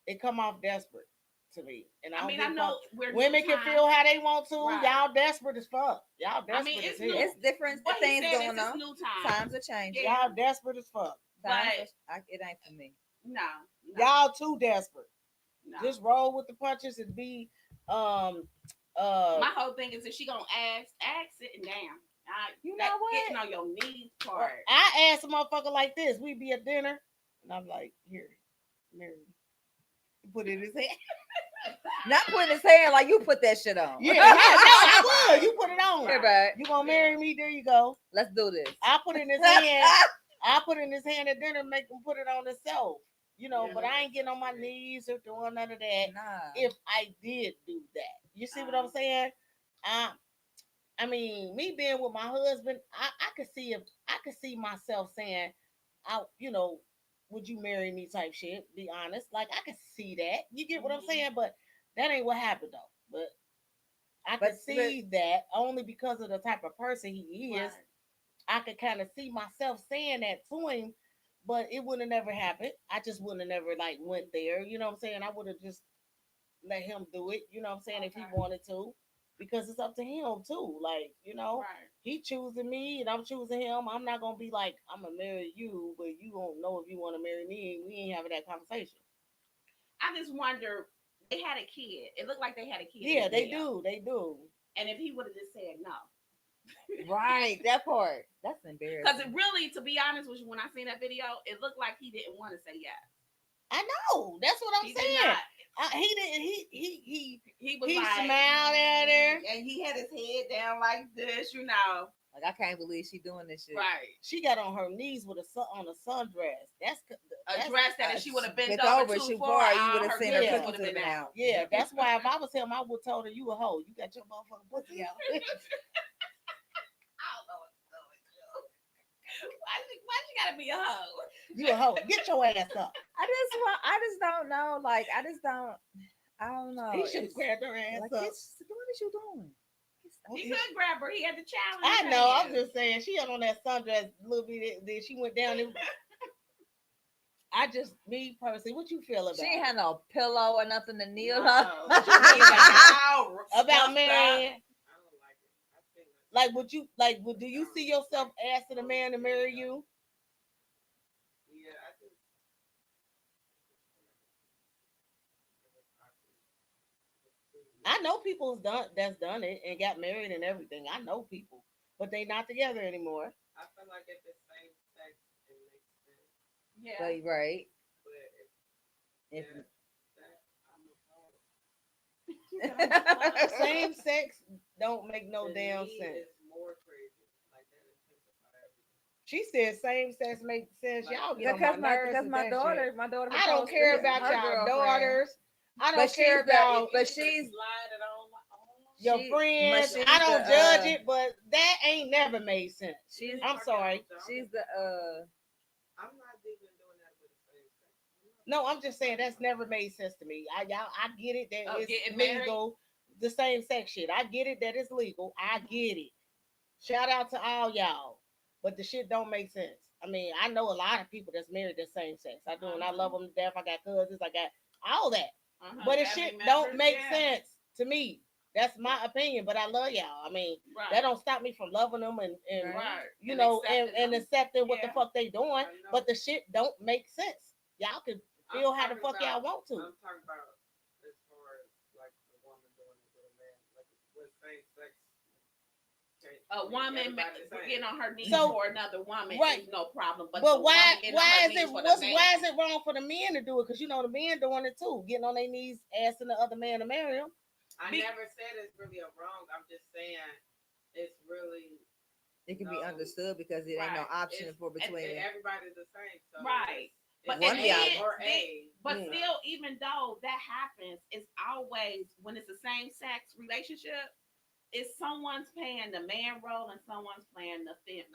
It come off desperate to me. And I don't mean, give I a know fuck. we're Women new can times. feel how they want to. Right. Y'all desperate as fuck. Y'all desperate I mean, as it's hell. new. It's different What he things said is going it's on. new time. Times are changing. Yeah. Y'all desperate as fuck. It ain't for me. No. Y'all too desperate. No. Just roll with the punches and be my whole thing is if she gonna ask sitting down. You know what? Getting on your knees part. I ask a motherfucker like this. We be at dinner, and I'm like, here, Mary, put it in his hand. Not putting his hand like you put that shit on. Yeah, I would. You put it on. Here, babe. You gonna marry me? There you go. Let's do this. I put it in his hand. I put it in his hand at dinner, make him put it on himself. You know, but I ain't getting on my knees or doing none of that. Nah. If I did do that, you see what I'm saying? I mean, me being with my husband, I could see myself saying, would you marry me type shit, be honest. Like I could see that. You get what I'm saying? But that ain't what happened though. But I could see that only because of the type of person he is. Right. I could kind of see myself saying that to him, but it would have never happened. I just wouldn't have never like went there. You know what I'm saying? I would have just let him do it. You know what I'm saying? If he wanted to. Because it's up to him too. Like, he choosing me and I'm choosing him. I'm not gonna be like, I'm gonna marry you, but you don't know if you want to marry me. We ain't having that conversation. I just wonder, they had a kid. It looked like they had a kid. Yeah, they do. They do. And if he would have just said no. Right, that part. That's embarrassing. Because it really, to be honest with you, when I seen that video, it looked like he didn't want to say yes. I know. That's what I'm saying. He didn't. He was like, smiled at her, and he had his head down like this, Like I can't believe she doing this shit. Right. She got on her knees with a sundress. That's a dress that if she would have been over too far, you would have seen her pussy been out. Yeah, that's why if I was him, I would have told her you a hoe. You got your motherfucking pussy out. Why you gotta be a hoe? You a hoe. Get your ass up. I just don't know. Like I don't know. He should have grabbed her ass up. What is you doing? He could grab her. He had the challenge. I know. I'm just saying. She had on that sundress a little bit. Then she went down. Me personally, what you feel about? She ain't had no pillow or nothing to kneel on. About marrying. Like, do you see yourself asking a man to marry you? Yeah, I know people that's done it and got married and everything. I know people, but they not together anymore. I feel like at the same sex, it makes sense. Yeah, right. But same sex don't make no damn sense. More crazy. Like that. She said same sex makes sense. Y'all get because on my nerves. Because my daughter. I don't care about y'all daughters. I don't care about. But she's your friends. I don't judge it, but that ain't never made sense. I'm sorry. She's the. I'm not even doing that with the same sex. No, I'm just saying that's never made sense to me. I get it that it's legal. Married? The same sex shit. I get it that it's legal. I get it. Shout out to all y'all. But the shit don't make sense. I mean, I know a lot of people that's married the same sex. I do, and I love them to death. I got cousins. I got all that. But the shit don't make sense to me. That's my opinion. But I love y'all. I mean, that don't stop me from loving them and accepting what the fuck they doing. But the shit don't make sense. Y'all can feel how the fuck y'all want to. I'm talking about as far as like the woman doing it with a man, like with same sex. A woman getting on her knees for another woman is no problem. But why is it wrong for the men to do it? Because the men doing it too, getting on their knees, asking the other man to marry them. I never said it's really a wrong. I'm just saying it's really. It can be understood because it ain't no option for between. Everybody's the same. So But still, even though that happens, it's always when it's a same sex relationship. It's someone's playing the man role and someone's playing the film.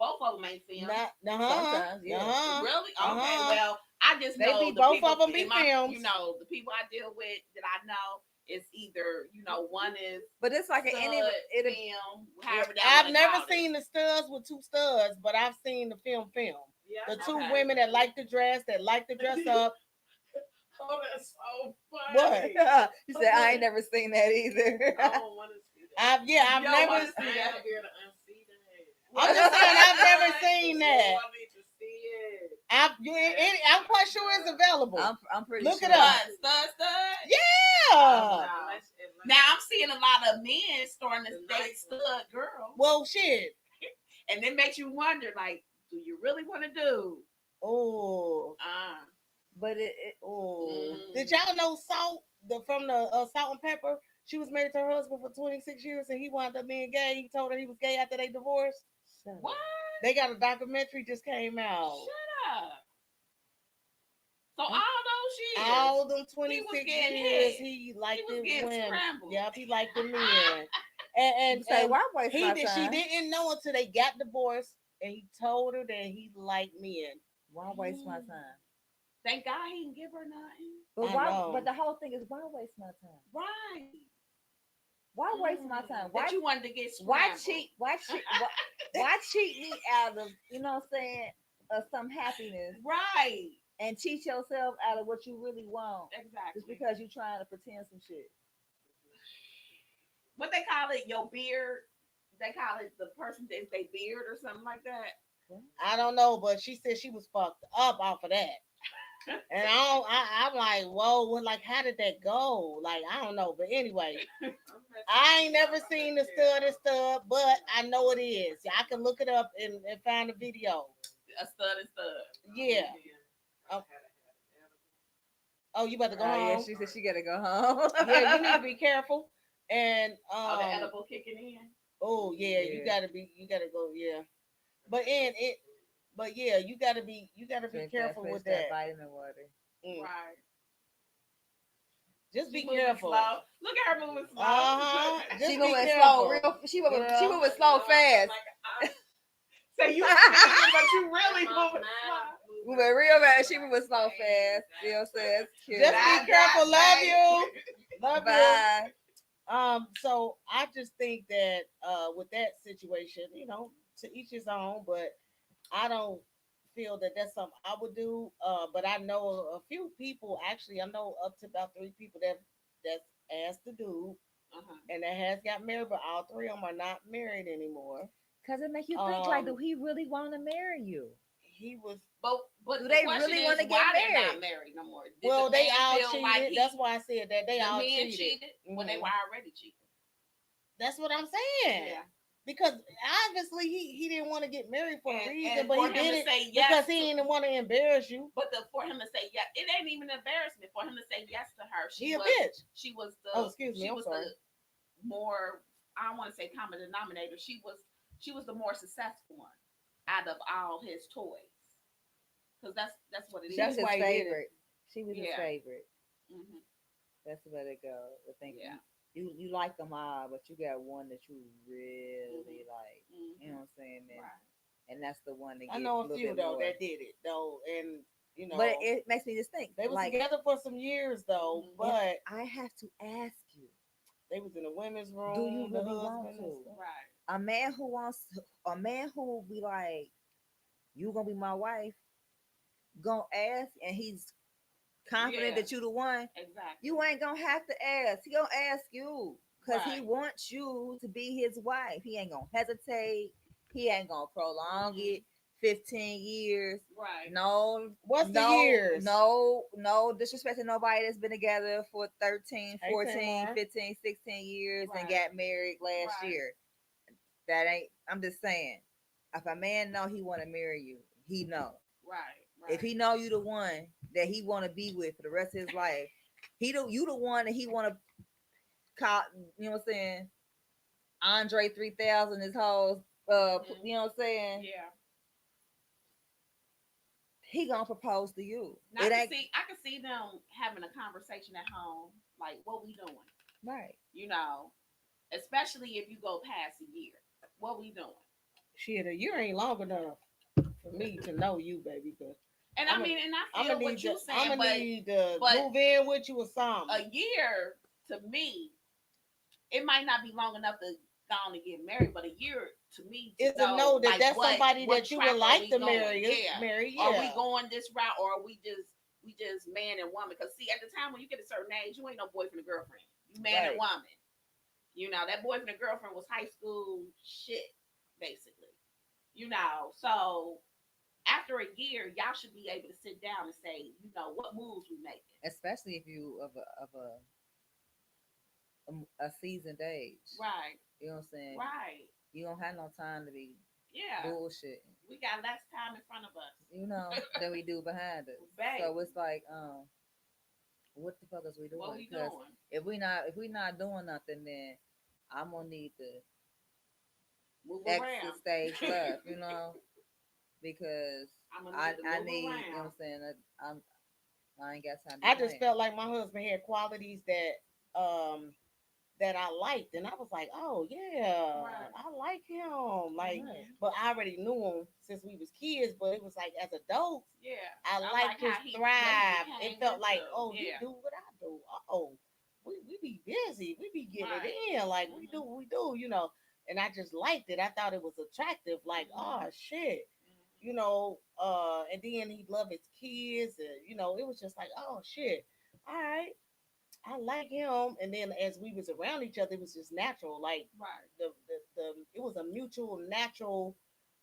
Both of them ain't film. Sometimes, yeah. Really? Okay. Well, I just know both of them be filmed. The people I deal with that I know is either one is. But it's like film. I've never seen the studs with two studs, but I've seen the film. Yeah, the two women that like to dress up. Oh, that's so funny. What? You said I ain't never seen that either. I don't want to see I've that. never seen that. I'm just saying I've never seen that. I'm quite sure it's available. I'm pretty Look sure. it up. Stud. Yeah. No. Now I'm seeing a lot of men starting to date stud girls. Well, shit. And it makes you wonder, like, do you really want to do? Oh. But Did y'all know Salt from the Salt and Pepper? She was married to her husband for 26 years, and he wound up being gay. He told her he was gay after they divorced. What? They got a documentary just came out. Shut up. So all those years, all them 26 years, he liked the women. Scrambled. Yep, he liked the men. and say, why waste my she time? didn't know until they got divorced, and he told her that he liked men. Why waste my time? Thank God he didn't give her nothing. But why? But the whole thing is, why waste my time? Right. Why waste my time? Why you wanted to get scrambled? Why cheat? Why cheat me out of, you know what I'm saying, of some happiness? Right. And cheat yourself out of what you really want. Exactly. Just because you're trying to pretend some shit. What they call it, your beard? They call it the person that's they beard or something like that. I don't know, but she said she was fucked up off of that. And I'm like, whoa, well, like, how did that go? Like, I don't know. But anyway, I ain't never seen the stud, but I know it is. I can look it up and find a video. A stud. Yeah. Oh, you better go home. Yeah, she said she gotta go home. Yeah, you need to be careful. And the edible kicking in. Oh yeah, you gotta go. Yeah, but yeah, you gotta be careful with that. Vitamin water. Right. Just be careful. Slow. Look at her moving slow. She moving slow. She moving slow fast. So you but you really moving slow. Moving real fast. She moving slow fast. You know what I'm saying? Just be careful. Love you. Love Bye. you. So I just think that with that situation, you know, to each his own, but I don't feel that that's something I would do. But I know a few people, actually, I know up to about 3 people that's asked the dude, and that has got married, but all 3 of them are not married anymore. Because it makes you think, like, do he really want to marry you? He was, but do they really want to get married? They're not married no more. Well, they all cheated. Like that's why I said that they all cheated when they were already cheating. That's what I'm saying. Yeah. Because obviously he didn't want to get married for a reason, but he did it yes because he didn't want to embarrass you. But for him to say yes, it ain't even embarrassment. For him to say yes to her, she a bitch. She was the. Oh, excuse me. She I'm was sorry. the more. I don't want to say common denominator. She was the more successful one out of all his toys. Because that's what it is. That's his favorite. She was his favorite. Mm-hmm. That's where they go. I think you like them all, but you got one that you really like. You know what I'm saying? And that's the one that I know a few though that did it though, and you know. But it makes me just think they was together for some years though. But I have to ask you, they was in the women's room. Do you really want to? Right. A man who be like, you gonna be my wife, gonna ask, and he's confident that you the one. Exactly. You ain't gonna have to ask. He gonna ask you because he wants you to be his wife. He ain't gonna hesitate. He ain't gonna prolong it. 15 years. Right. No. What's the years? No disrespect to nobody that's been together for 13, 14, 15, 16 years and got married last year. That ain't, I'm just saying. If a man know he want to marry you, he know. Right. If he know you the one that he want to be with for the rest of his life, you the one that he want to call, you know what I'm saying? Andre 3000, his whole, you know what I'm saying? Yeah. He gonna propose to you. Now, I can see them having a conversation at home, like, what we doing? Right. You know, especially if you go past a year. What we doing? Shit, a year ain't long enough for me to know you, baby. And I feel what you're saying, I'm gonna need to move in with you or something. A year, to me, it might not be long enough to go on and get married, but a year to me is to know that that's somebody that you would like to marry. Are we going this route, or are we just man and woman? Because see, at the time when you get a certain age, you ain't no boyfriend and girlfriend. You man and woman. You know, that boyfriend and girlfriend was high school shit, basically. You know, so after a year, y'all should be able to sit down and say, you know, what moves we making. Especially if you of a seasoned age. Right. You know what I'm saying? Right. You don't have no time to be Yeah. bullshitting. We got less time in front of us. You know, than we do behind us. Babe. So it's like, what the fuck is we doing? What we Because doing? if we not doing nothing, then I'm gonna need to Move exit around. stage left, you know, because I'm gonna I need to move need, around. you know what I'm saying? I ain't got time to I play. just felt like my husband had qualities that I liked, and I was like, oh yeah, Right. I like him. Like, Right. but I already knew him since we was kids. But it was like as adults, Yeah. I like liked his how he- thrive. what he It became felt like, into. oh, Yeah. you do what I do. Oh, we be busy. We be getting Right. it in. Like we do what we do, you know. And I just liked it. I thought it was attractive. Like, oh shit, you know. And then he loved his kids, and you know, it was just like, oh shit, all right. I like him, and then as we was around each other, it was just natural. Like Right. the it was a mutual natural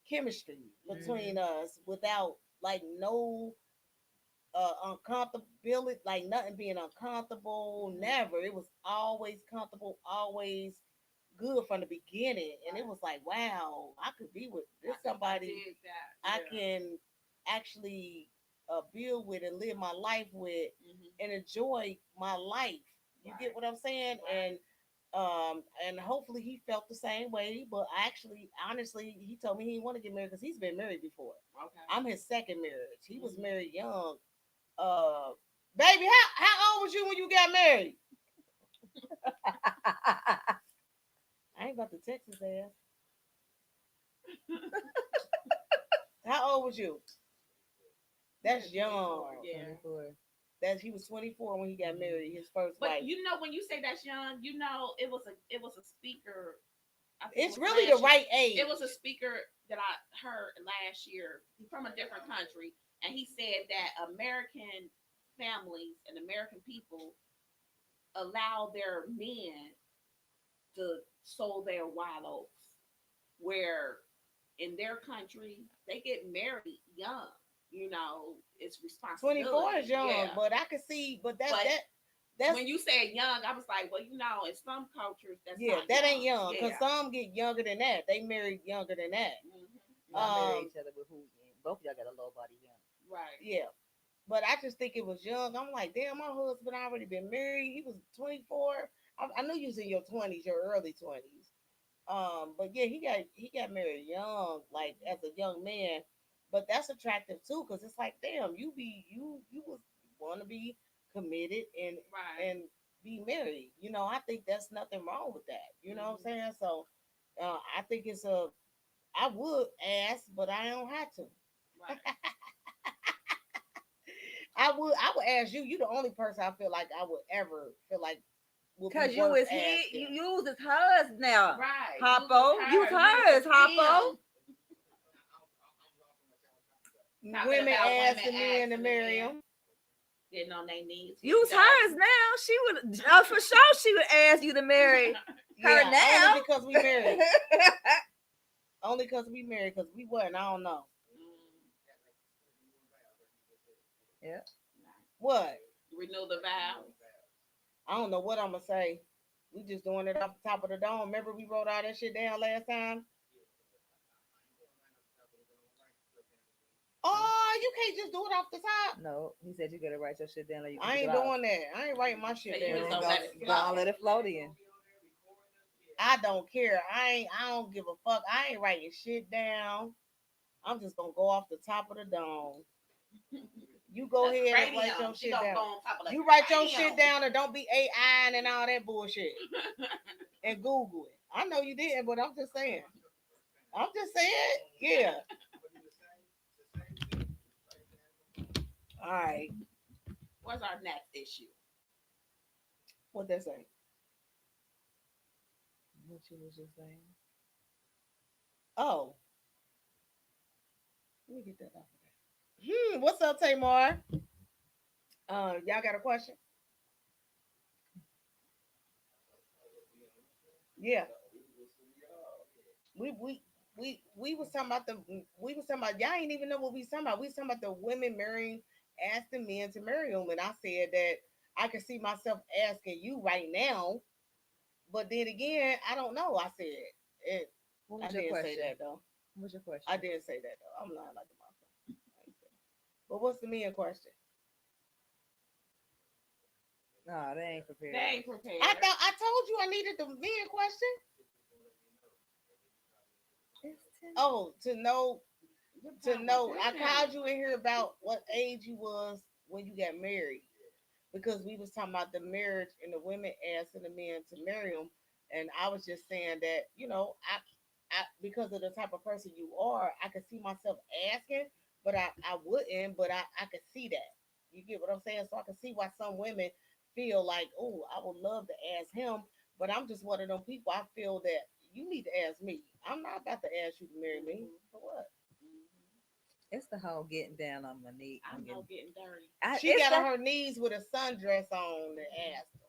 chemistry between Mm-hmm. us without like no uncomfortability, like nothing being uncomfortable. Mhm. Never. It was always comfortable, always good from the beginning, and it Right. was like, wow, I could be with this I somebody did that. I Yeah. can actually build with and live my life with Mhm. and enjoy my life. You Right. get what I'm saying? Right. And hopefully he felt the same way. But actually, honestly, he told me he didn't want to get married because he's been married before. Okay. I'm his second marriage. He was Mhm. married young. Uh, Baby, how old was you when you got married? I ain't about to text his ass. How old was you? That's young. Yeah. 24. That he was 24 when he got married. His first But wife. you know, when you say that's young, you know, it was a speaker. I think It's it was really last the right year. age. It was a speaker that I heard last year from a different country, and he said that American families and American people allow their men to sow their wild oats, where in their country they get married young. You know, it's 24 responsibility. is young, Yeah. but I can see, but But that's when you said young, I was like, well, you know, in some cultures that's yeah, not that young. ain't young because Yeah. some get younger than that. They married younger than that. Y'all marry Um, each other with who? Both of y'all got a low body young. Right. yeah, but I just think it was young. I'm like, damn, my husband already been married. He was 24. I knew you was in your 20s, your early 20s. But yeah, he got married young, like as a young man. But that's attractive too, because it's like, damn, you was want to be committed Right. and be married. You know, I think that's nothing wrong with that. You know what I'm saying? So, I think I would ask, but I don't have to. Right. I would ask you. You the only person I feel like I would ever feel like would be Cause you worth was asking. you was his hers now. Right. Hoppo. You was hers, Hoppo. Talking Women about women asking men to asking marry men. them. Getting on their knees. You was Yeah. hers now. She would for sure she would ask you to marry her Yeah, now. only because we married. Only because we married, because we wasn't. I don't know. Yeah. What? Renew the vows. I don't know what I'm going to say. We just doing it off the top of the dome. Remember we wrote all that shit down last time? Oh, you can't just do it off the top. No, he said you gotta write your shit down. Like you I ain't doing that. I ain't writing my shit So you down. just gonna let it flow. Gonna let it flow in. I don't care. I don't give a fuck. I ain't writing shit down. I'm just gonna go off the top of the dome. You go That's ahead and write radio. your She shit gonna down. go on top of the You write your radio. shit down and don't be AI and all that bullshit. And Google it. I know you didn't, but I'm just saying. I'm just saying, yeah. All right. What's our next issue? What they say? What you was just saying? Oh. Let me get that off of there. What's up, Tamar? Y'all got a question? Yeah. we was talking about y'all ain't even know what we was talking about. We was talking about the women asking men to marry them, and I said that I could see myself asking you right now, but then again, I don't know. I said it. What I was your didn't say question? that though. What's your question? I didn't say that though. I'm not like a motherfucker. But what's the men question? No, they ain't prepared. They ain't prepared. I told you I needed the men question. Oh, to know. I called you in here about what age you was when you got married, because we was talking about the marriage and the women asking the men to marry them, and I was just saying that I because of the type of person you are, I could see myself asking, but I wouldn't, but I could see that. You get what I'm saying? So I can see why some women feel like, oh, I would love to ask him, but I'm just one of them people. I feel that you need to ask me. I'm not about to ask you to marry me. For what? It's the whole getting down on my knee. I'm no getting dirty. She got on her knees with a sundress on and asked him.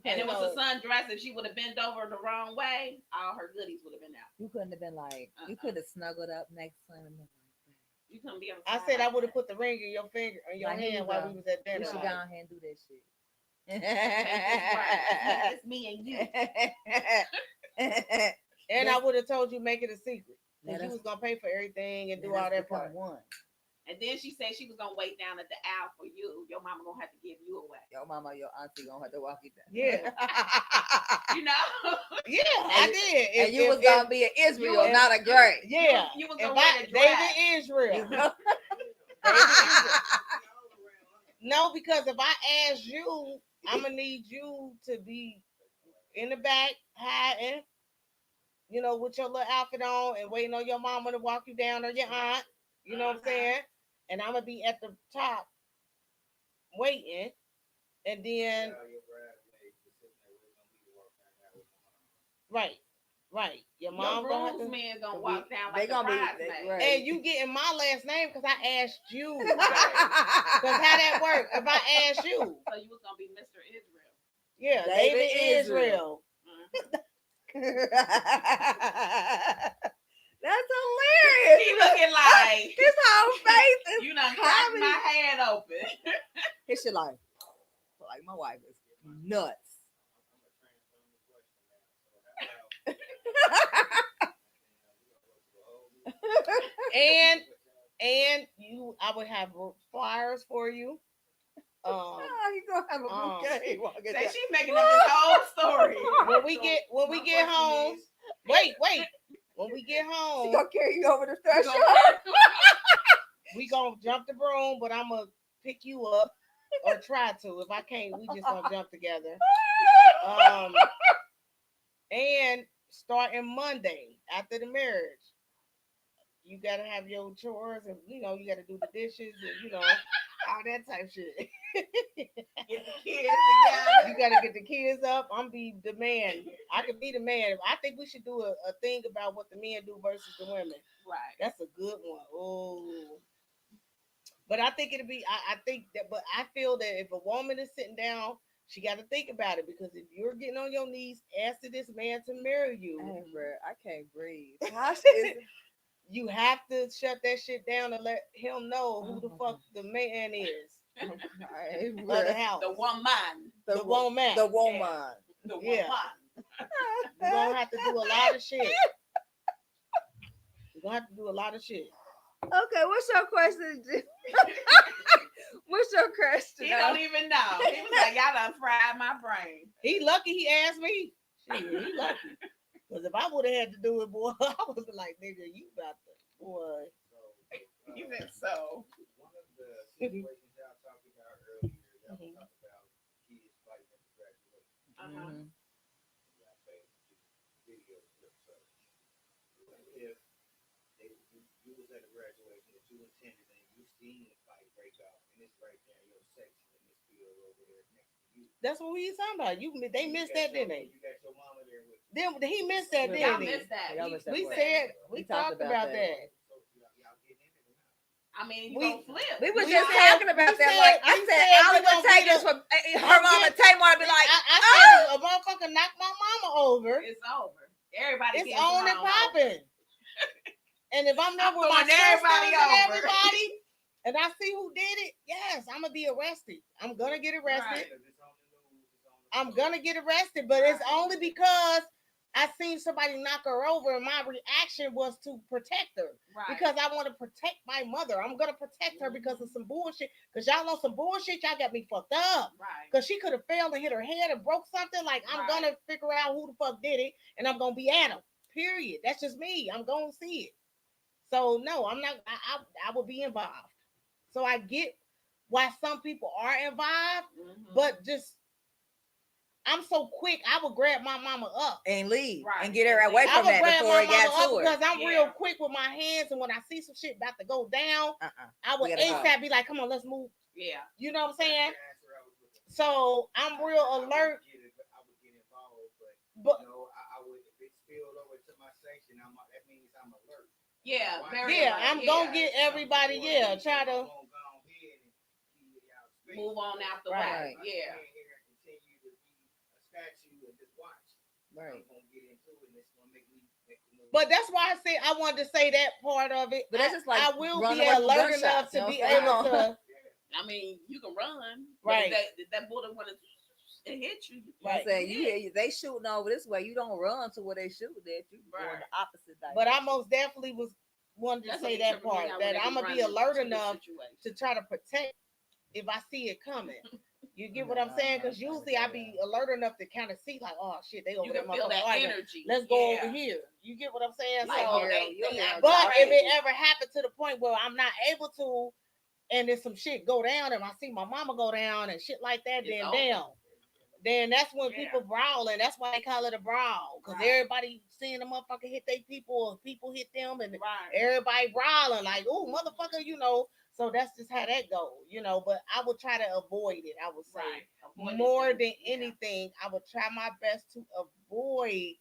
And it was a sundress. If she would have bent over the wrong way, all her goodies would have been out. You couldn't have been like, you could have snuggled up next to him. You couldn't be. I said I would have put the ring in your finger, in your hand while we was at dinner. You should go ahead and do that shit. It's me and you. And I would have told you make it a secret. Because you was gonna pay for everything and do all that part. One. And then she said she was gonna wait down at the aisle for you. Your mama gonna have to give you away. Your mama, your auntie gonna have to walk you down. Yeah. You know? Yeah, I did. And you was gonna be an Israel, not a great. Yeah. You was gonna wear the dress. David Israel. No, because if I ask you, I'm gonna need you to be in the back hiding, with your little outfit on and waiting on your mama to walk you down or your aunt. You know what I'm saying? And I'm gonna be at the top waiting, and then right. Your mom groomsmen gonna walk down like the bridesmaid. Right. And you getting my last name because I asked you. Because how that work? If I asked you, so you was gonna be Mr. Israel. Yeah, David Israel. That's hilarious. He looking like his whole face is you done cracked my head open. His shit like my wife is nuts. and I would have flyers for you. You gonna have a bouquet. Say she's making up this whole story. When we get home, wait. When we get home, she gonna carry you over the threshold. We gonna jump the broom, but I'm gonna pick you up or try to. If I can't, we just gonna jump together. And starting Monday after the marriage, you gotta have your chores, and you gotta do the dishes, and all that type shit. Get the kids together. You gotta get the kids up. I'm be the man. I could be the man. I think we should do a thing about what the men do versus the women. Right. That's a good one. Oh. But I think it'll be. I think that. But I feel that if a woman is sitting down, she got to think about it, because if you're getting on your knees asking this man to marry you, hey, bro, I can't breathe. You have to shut that shit down and let him know who the fuck the man is. The house. The woman. The woman. The woman. The woman. Yeah. You're gonna have to do a lot of shit. You're gonna have to do a lot of shit. Okay, what's your question? What's your question? He don't even know. He was like, y'all done fried my brain. He lucky he asked me. Shit, he lucky. Because if I would have had to do it, boy, I was like, nigga, you about to, boy. You said so. One of the situations y'all talked about earlier, y'all talked about kids fighting at the graduation. Y'all say video clips of it. If you was at a graduation that you attended and you seen the fight break out, and it's right there in your section in this field over there next to you. That's what we talking about. They missed that, didn't they? You got your mama there with you. Then he missed that, Y'all didn't he? missed that. We talked about that. I mean, you gonna flip. We were just talking about that. Like I said, all it would take is for her mama Tamar to be like, I said, if a motherfucker knock my mama over, It's over. Everybody It's getting on and thrown over. popping. And if I'm there I'm with my throwing everybody sisters and over. everybody, and I see who did it, yes, I'm gonna be arrested. I'm gonna get arrested. Right. I'm gonna get arrested, but it's only because I seen somebody knock her over, and my reaction was to protect her. Right. Because I want to protect my mother. I'm gonna protect her because of some bullshit. Because y'all know some bullshit, y'all got me fucked up. Right. Because she could have failed and hit her head and broke something. Like, I'm gonna figure out who the fuck did it, and I'm gonna be at them. Period. That's just me. I'm gonna see it. So no, I'm not. I will be involved. So I get why some people are involved, but just I'm so quick. I would grab my mama up and leave Right. and get her away I from would that grab before my it got mama up to her. because I'm real quick with my hands, and when I see some shit about to go down, I would We gotta ASAP be like, "Come on, let's move." Yeah. You know what I'm saying? So I'm real alert. I would get involved, But you know, I would, if it spilled over to my section, that means I'm alert. Yeah. Very yeah, alert. I'm gonna get everybody. Yeah, try to move on out the Right. way. Yeah. Continue to be a statue and just watch. Right. I'm gonna get into it, and it's gonna make me make the move. But that's why I say I wanted to say that part of it. But that's just like I will running be away from alert enough gunshots, to you know be what I'm able saying? to. I mean, you can run. Right. If that bullet wanted to hit you. Right. Right. Say, you hear they shooting over this way. You don't run to where they shooting at. You go in the opposite direction. But I most definitely wanted to That's say what that tripping me part out that when they I'm be gonna be running alert to the enough situation. to try to protect if I see it coming. You get what I'm saying? Because usually I be alert enough to kind of see like, oh shit, they over You there. can feel that energy. Let's go over here. You get what I'm saying? Like, So, but if it ever happened to the point where I'm not able to, and there's some shit go down, and I see my mama go down and shit like that, then damn. Then that's when people brawl, and that's why they call it a brawl. Because everybody seeing the motherfucker hit their people, or people hit them, and everybody brawling like, "Ooh, motherfucker," you know. So that's just how that goes, you know. But I would try to avoid it. I would say more than anything, I would try my best to avoid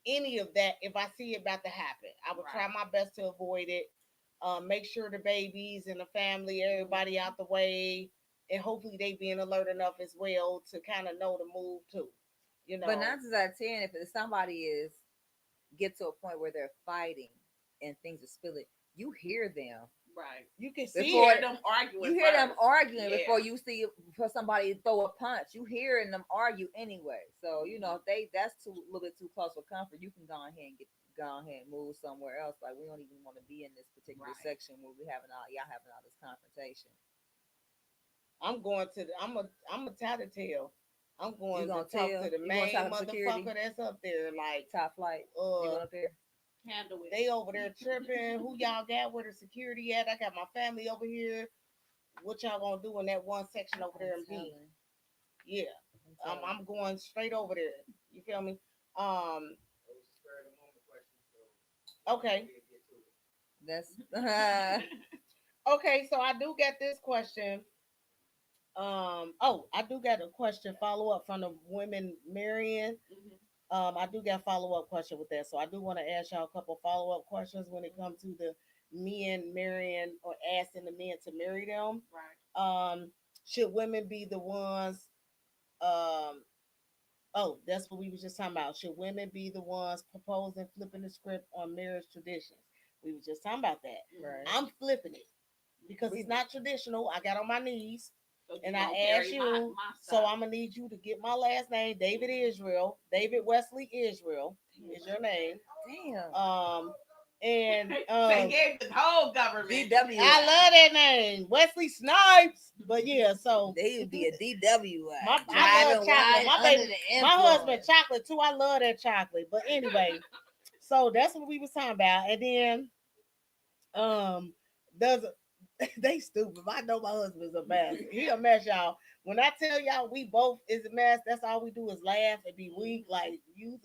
any of that if I see it about to happen. I would try my best to avoid it. Make sure the babies and the family, everybody out the way. And hopefully they being alert enough as well to kind of know the move too, you know. But 9 times out of 10, if somebody is get to a point where they're fighting and things are spilling, you hear them. Right. You can see them arguing. You hear them arguing before you see for somebody to throw a punch. You hearing them argue anyway. So you know if that's a little bit too close for comfort, you can go ahead and move somewhere else. Like we don't even want to be in this particular section where y'all having all this confrontation. I'm going to I'm a tattletale. I'm going to talk to the main motherfucker that's up there, like top flight. You going up there? Handle it. They over there tripping. Who y'all got? Where the security at? I got my family over here. What y'all gonna do in that one section over there in B? Yeah, I'm going straight over there. You feel me? Okay. That's okay. So I do get this question. I do got a question follow up from the women marrying. I do got follow up question with that, so I do want to ask y'all a couple follow up questions when it comes to the men marrying or asking the men to marry them. Right. Should women be the ones? That's what we was just talking about. Should women be the ones proposing, flipping the script on marriage traditions? We was just talking about that. right. I'm flipping it because it's not traditional. I got on my knees. So and I asked you, my so I'm gonna need you to get my last name, David Israel. David Wesley Israel is your name. Damn. And they gave the whole government. DW. I love that name, Wesley Snipes. But yeah, so they would be a DW. I love chocolate. My husband chocolate too. I love that chocolate. But anyway, so that's what we was talking about. And then they stupid. I know my husband's a mess. He a mess, y'all. When I tell y'all we both is a mess, that's all we do is laugh and be weak, like you.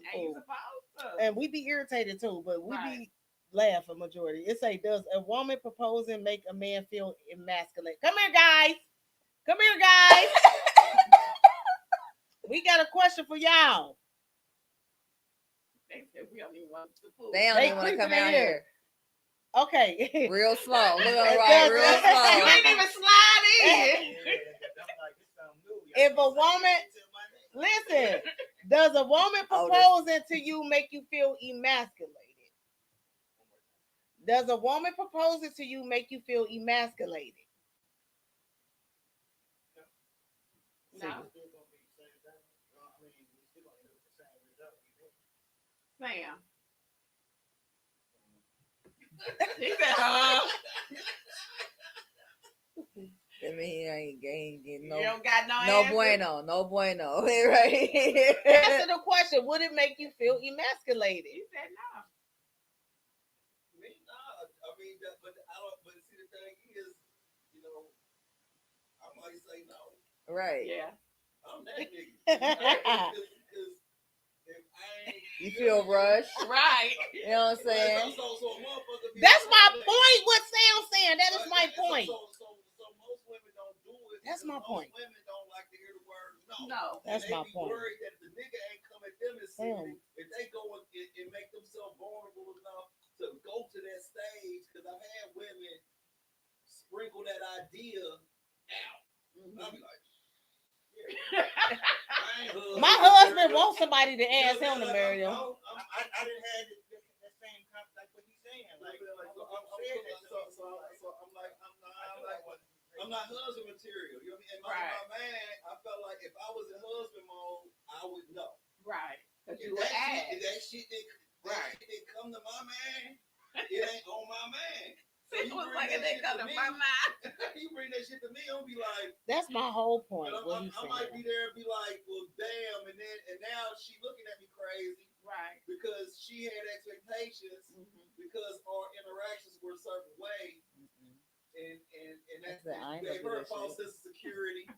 And we be irritated too, but we be laughing majority. It say, does a woman proposing make a man feel emasculate? Come here, guys. Come here, guys. We got a question for y'all. They said we don't even want to. They don't even want to come out here. Okay. Real slow. We're gonna ride real slow. You ain't even slide in. If a woman, listen, Does a woman Oh, proposing to you make you feel emasculated? Does a woman proposing to you make you feel emasculated? No. Sam. He said, I mean, he ain't getting you no. don't got no No answer? bueno, no bueno. Right? Answer the question. Would it make you feel emasculated? He said no. Me, nah. I mean, but I don't. But see, the thing is, I might say no. Right. Yeah. I'm that nigga. Because if I ain't, You feel rushed. Right. You know what I'm saying? So a motherfucker be That's my like, point. What Sam's saying. That is my point. So most women don't do it. That's my because point. Most women don't like to hear the word no. No. That's And my they be point. worried that if the nigga ain't come at them and see if they go and make themselves vulnerable enough to go to that stage. Because I've had women sprinkle that idea out. And I'll be like, My husband wants somebody to ask him to marry him. I didn't have that same concept like what he's saying. Like, so I'm not husband material. You know what I mean? And my man, I felt like if I was in husband mode, I would know. Right. Because If you would ask. that shit didn't come to my man, it ain't on my man. So It was like they got to my mind. You bring that shit to me, I'll be like, That's my whole point. I might be there and be like, well, damn, and now she looking at me crazy, right? Because she had expectations, because our interactions were a certain way, and that gave her a false sense of security.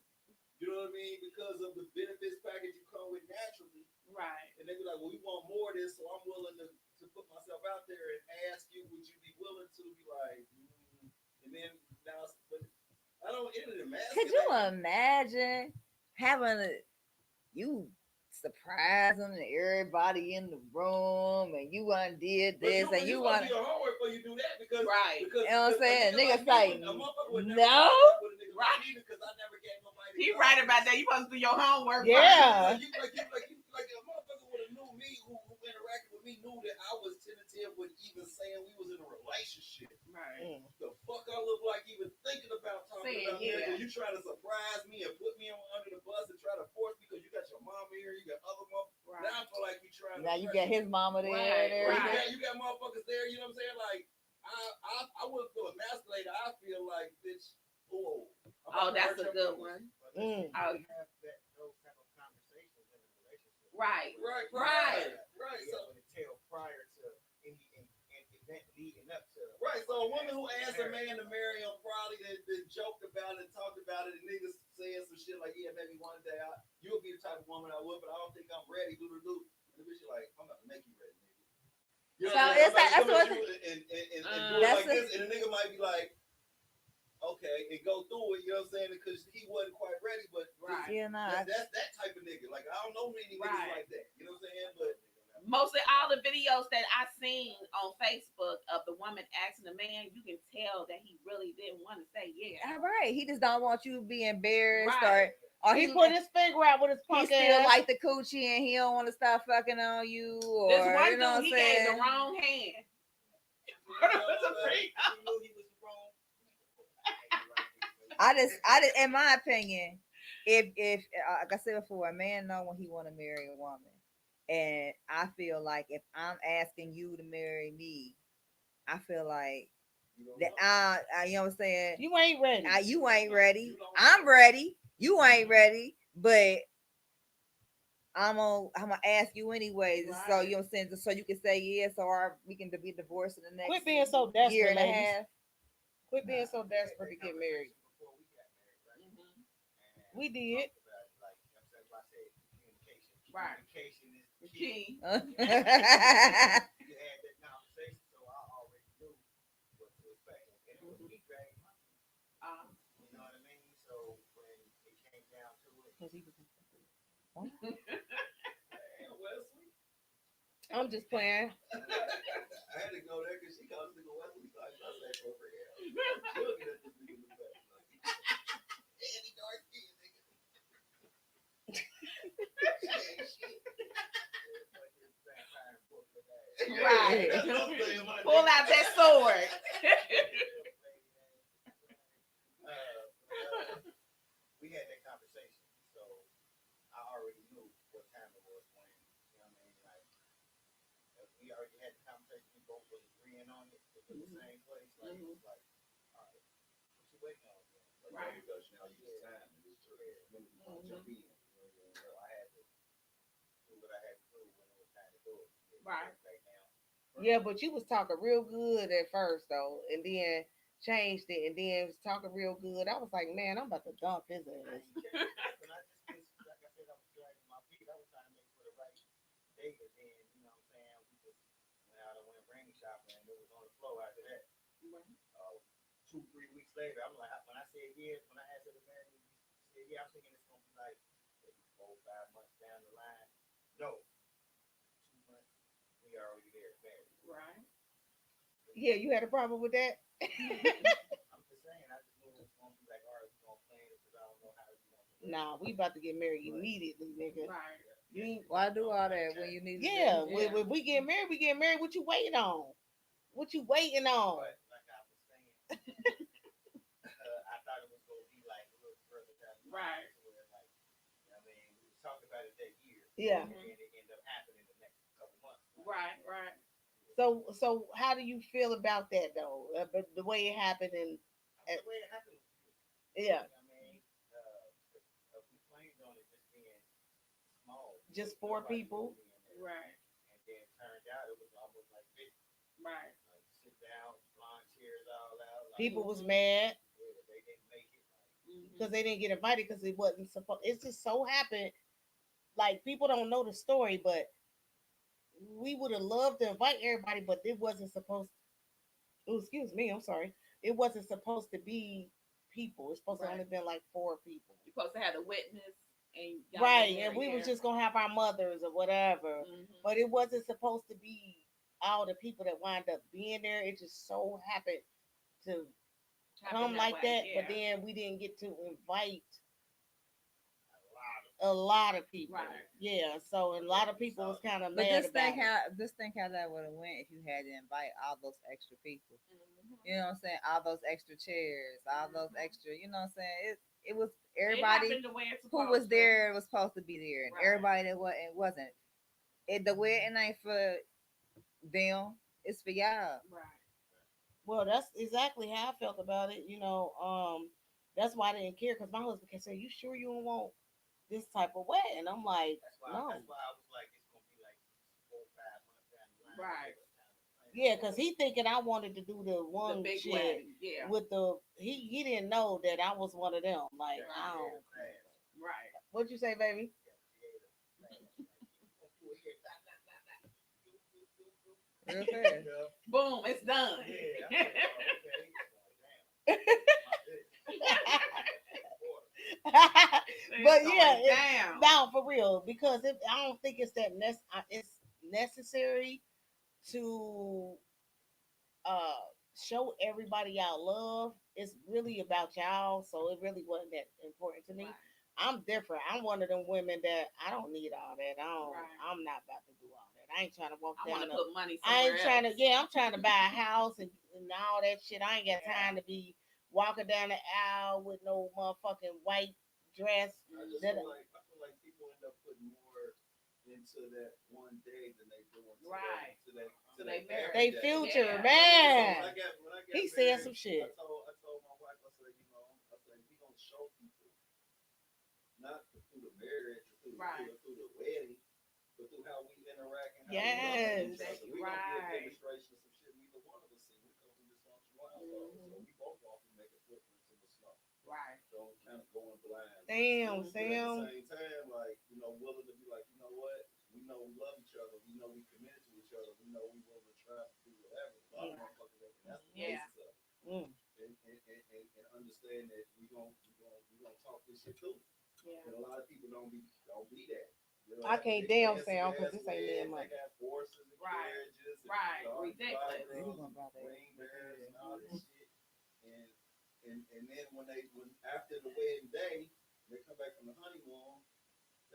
You know what I mean? Because of the benefits package you come with naturally, right? And they be like, well, we want more of this, so I'm willing to put myself out there and ask you, would you be willing to be like, and then now, but I don't imagine. Could you imagine having you surprising everybody in the room and you undid this and you want to do your homework before you do that because you know what I'm saying? Nigga say no. Right. Because I never gave nobody. He right about that. You supposed to do your homework. Yeah. Like a motherfucker would have knew me who interacted with me knew that I was tentative with even saying we was in a relationship. Right. The fuck I look like even thinking about talking about that? You try to surprise me and put me under the bus and try to force me because you got your mama here, you got other mom. Right. Now I feel like you trying to. Now you got his mama there. Right. You got motherfuckers there. You know what I'm saying? Like I wouldn't feel emasculated. I feel like bitch. Oh, that's a good one. Have those type of conversations in a relationship. Right. So until prior to any event leading up to. Right. So a woman who asked a man to marry him probably been joked about it, talked about it, and niggas saying some shit like, yeah, maybe one day you'll be the type of woman I would, but I don't think I'm ready. Do. And the bitch is like, I'm about to make you ready, nigga. You know so it's like that's what and do it like this, and the nigga might be like, okay, and go through it, you know what I'm saying? Because he wasn't quite ready, but that's that type of nigga. Like, I don't know many niggas like that, you know what I'm saying? But mostly all the videos that I seen on Facebook of the woman asking the man, you can tell that he really didn't want to say yeah. All right, he just don't want you to be embarrassed or he put his finger out with his punk he still like the coochie and he don't want to stop fucking on you. Or this one you know dude, he gave the wrong hand. I just, in my opinion, if like I said before, a man know when he want to marry a woman, and I feel like if I'm asking you to marry me, I feel like that you know what I'm saying. You ain't ready. You ain't ready. I'm ready. You ain't ready, but I'm gonna ask you anyways. Right. So you know what I'm saying, so you can say yes, or we can be divorced in the next Quit being so desperate, year and a ladies. half. Quit being so desperate to get married. We did. Right. Communication is the key. You had that conversation, so I already knew what to expect. And it was me, baby. You know what I mean? So when it came down to it, I'm just playing. I had to go there because she called this nigga Wesley. Like, I said, for real. Looking at this nigga in the back, like, and he dark skin, nigga. Shit. Right. That's what I'm saying, my Pull nigga. out that sword. We had that conversation, so I already knew what time it was when, you know what I mean? Like, we already had the conversation, we both was agreeing on it, it was the same place. Like, it was like, all right, what you waiting on? Like, Right. because now you use time and just jump in. So I had to do what I had to do when it was time to do it. Right. Right now. Yeah, but you was talking real good at first though, and then changed it, and then was talking real good. I was like, man, I'm about to dump his I ass. ain't checking that, but I just, like I said, I was dragging my feet. I was trying to make for the right date, and then, you know what I'm saying, we just went out and went ring shopping, and it was on the floor after that. 2-3 weeks later, I'm like, when I said yes, when I asked her to marry me, she said, yeah, I'm thinking it's going to be like maybe 4 or 5 months down the line. No, 2 months, we already there, married. Right. Yeah, you had a problem with that? I'm just saying, I just knew it was going to be like, all right, we're going to plan it because I don't know how it's going to work. Nah, we about to get married immediately, nigga. Right. You ain't- Why do all that when you need to yeah, do? when we get married, we get married. What you waiting on? What you waiting on? But like I was saying, I thought it was going to be like a little further down the line. Right. To where, like, you know what I mean, we was talking about it that year. Yeah. And then it ended up happening the next couple months. Right. Right. So how do you feel about that though? But the way it happened, and The way it happened was beautiful. yeah, You know what I mean? We planned on it just being small. just 4 people. Right. And then it turned out it was almost like 50. Right. Like sit down, lawn chairs all out. Like, People was mad yeah, they didn't make it. Like, because they didn't get invited because it wasn't supposed. It just so happened, like people don't know the story, but we would have loved to invite everybody, but it wasn't supposed. Oh, excuse me, I'm sorry. It wasn't supposed to be people. It's supposed to Right. only been like 4 people. You're supposed to have the witness and y'all Right, was and we there, was just gonna have our mothers or whatever, but it wasn't supposed to be all the people that wind up being there. It just so happened to come like that, but then we didn't get to invite a lot of people. Right. Yeah, so a lot of people was kind of But mad just about think it. how that would have went if you had to invite all those extra people. You know what I'm saying? All those extra chairs, all those extra. You know what I'm saying? It was everybody who was there was supposed to be there, and Right. everybody that wasn't. The wedding ain't for them; it's for y'all. Right. Well, that's exactly how I felt about it. You know, that's why I didn't care because my husband can say, "You sure you don't want this type of wedding?" I'm like, no. That's why I was like, it's gonna be like 4 or 5 months down the line. Right. Yeah, because he thinking I wanted to do the one big shit wedding. Yeah. with the he didn't know that I was one of them. Like, I don't. Right. What'd you say, baby? Real fast. Boom, it's done. But yeah, down. now for real, because I don't think it's that it's necessary to show everybody y'all love. It's really about y'all, so it really wasn't that important to me. Right. I'm different. I'm one of them women that I don't need all that. Right. I'm not about to do all that. I ain't trying to walk I down. want to put money I somewhere ain't trying to. else. Yeah, I'm trying to buy a house and all that shit. I ain't got time to be walking down the aisle with no motherfucking white dress. I feel like people end up putting more into that one day than they do into Right. to that marriage. They day. future, Yeah. man. When I got He said married, some shit. I told my wife, I said, we gonna show people not through the marriage or through the wedding, but through how we interact and how we love each other. We gonna be a demonstration of some shit neither one of us seen because we just want you out. So we both want to make a footprint in the snow. Right. So kind of going blind. Damn, But Sam. at the same time, like, willing to be like, you know what? We know we love each other. We know we committed to each other. We know we willing to try to do whatever. A lot of motherfuckers ain't that's the basis of it. And understand that we gonna talk this shit too. Yeah. And a lot of people don't be that. I can't damn Sam because this ain't me and money. They got horses and carriages and Ridiculous. rain bears and all this shit. And then when after the wedding day, they come back from the honeymoon,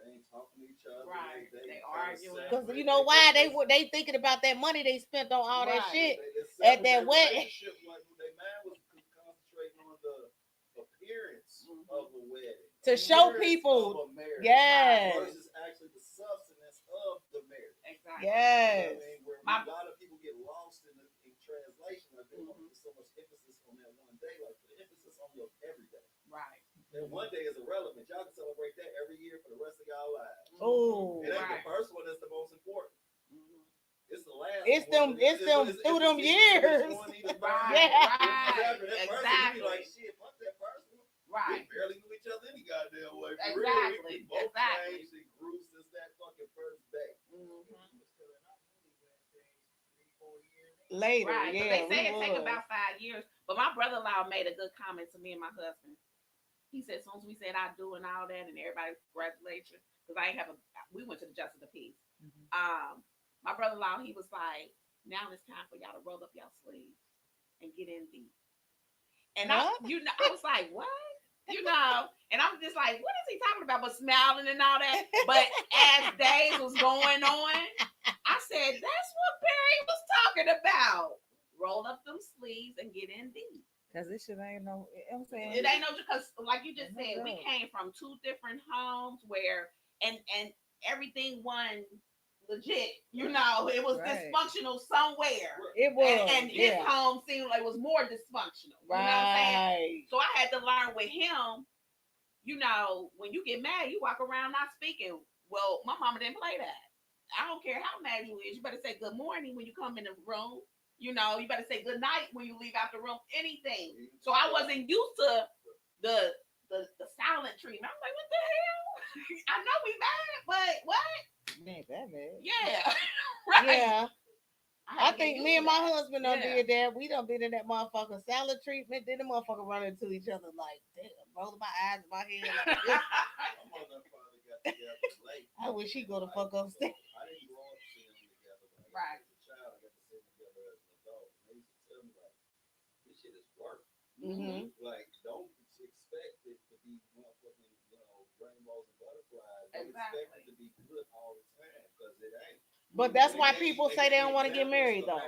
They ain't talking to each other. Right. They arguing. Because you know why they thinking about that money they spent on all that shit at that wedding. Their mind was concentrating on the appearance of a wedding. To show people, yes. Versus actually the substance of the marriage. Exactly. Yes. You know what I mean? Where a lot of people get lost in translation. Like they put so much emphasis on that one day, like the emphasis on your everyday. Right. And one day is irrelevant. Y'all can celebrate that every year for the rest of y'all lives. Oh, it ain't the first one that's the most important. It's the last. It's them through them years. Right. Exactly. Like shit, fuck that first one. Right. We barely knew each other any goddamn way. Exactly. We both changed and grew since that fucking first day. Later, right. Yeah, but they say it take about 5 years. But my brother-in-law made a good comment to me and my husband. He said, as soon as we said I do and all that, and everybody congratulations, because we went to the Justice of the Peace. My brother-in-law, he was like, now it's time for y'all to roll up y'all sleeves and get in deep. And I was like, what? And I'm just like, what is he talking about? But smiling and all that. But as days was going on, I said, that's what Barry was talking about. Roll up them sleeves and get in deep. Because this shit ain't no, I'm saying. It ain't no, because like you just said, we came from 2 different homes where, and everything wasn't legit. It was dysfunctional somewhere. It was. And his home seemed like it was more dysfunctional. Right. You know what I'm saying? So I had to learn with him, when you get mad, you walk around not speaking. Well, my mama didn't play that. I don't care how mad you is. You better say good morning when you come in the room. You better say good night when you leave out the room. Anything. So I wasn't used to the silent treatment. I'm like, what the hell? I know we mad, but what? Ain't that bad. Yeah. Right. Yeah. I think me and my husband done did that. We done been in that motherfucking salad treatment. Then the motherfucker run into each other like, damn, rolling my eyes in my head like this. I wish he go to fuck upstairs. I didn't grow up seeing them together. Right. As a child, I got to see them together as an adult. And they used to tell me, like, this shit is work. Mm-hmm. Like, don't expect it to be motherfucking, rainbows and butterflies. Don't exactly. expect it to be good all the time, because it ain't. But that's why people say they don't want to get married, though.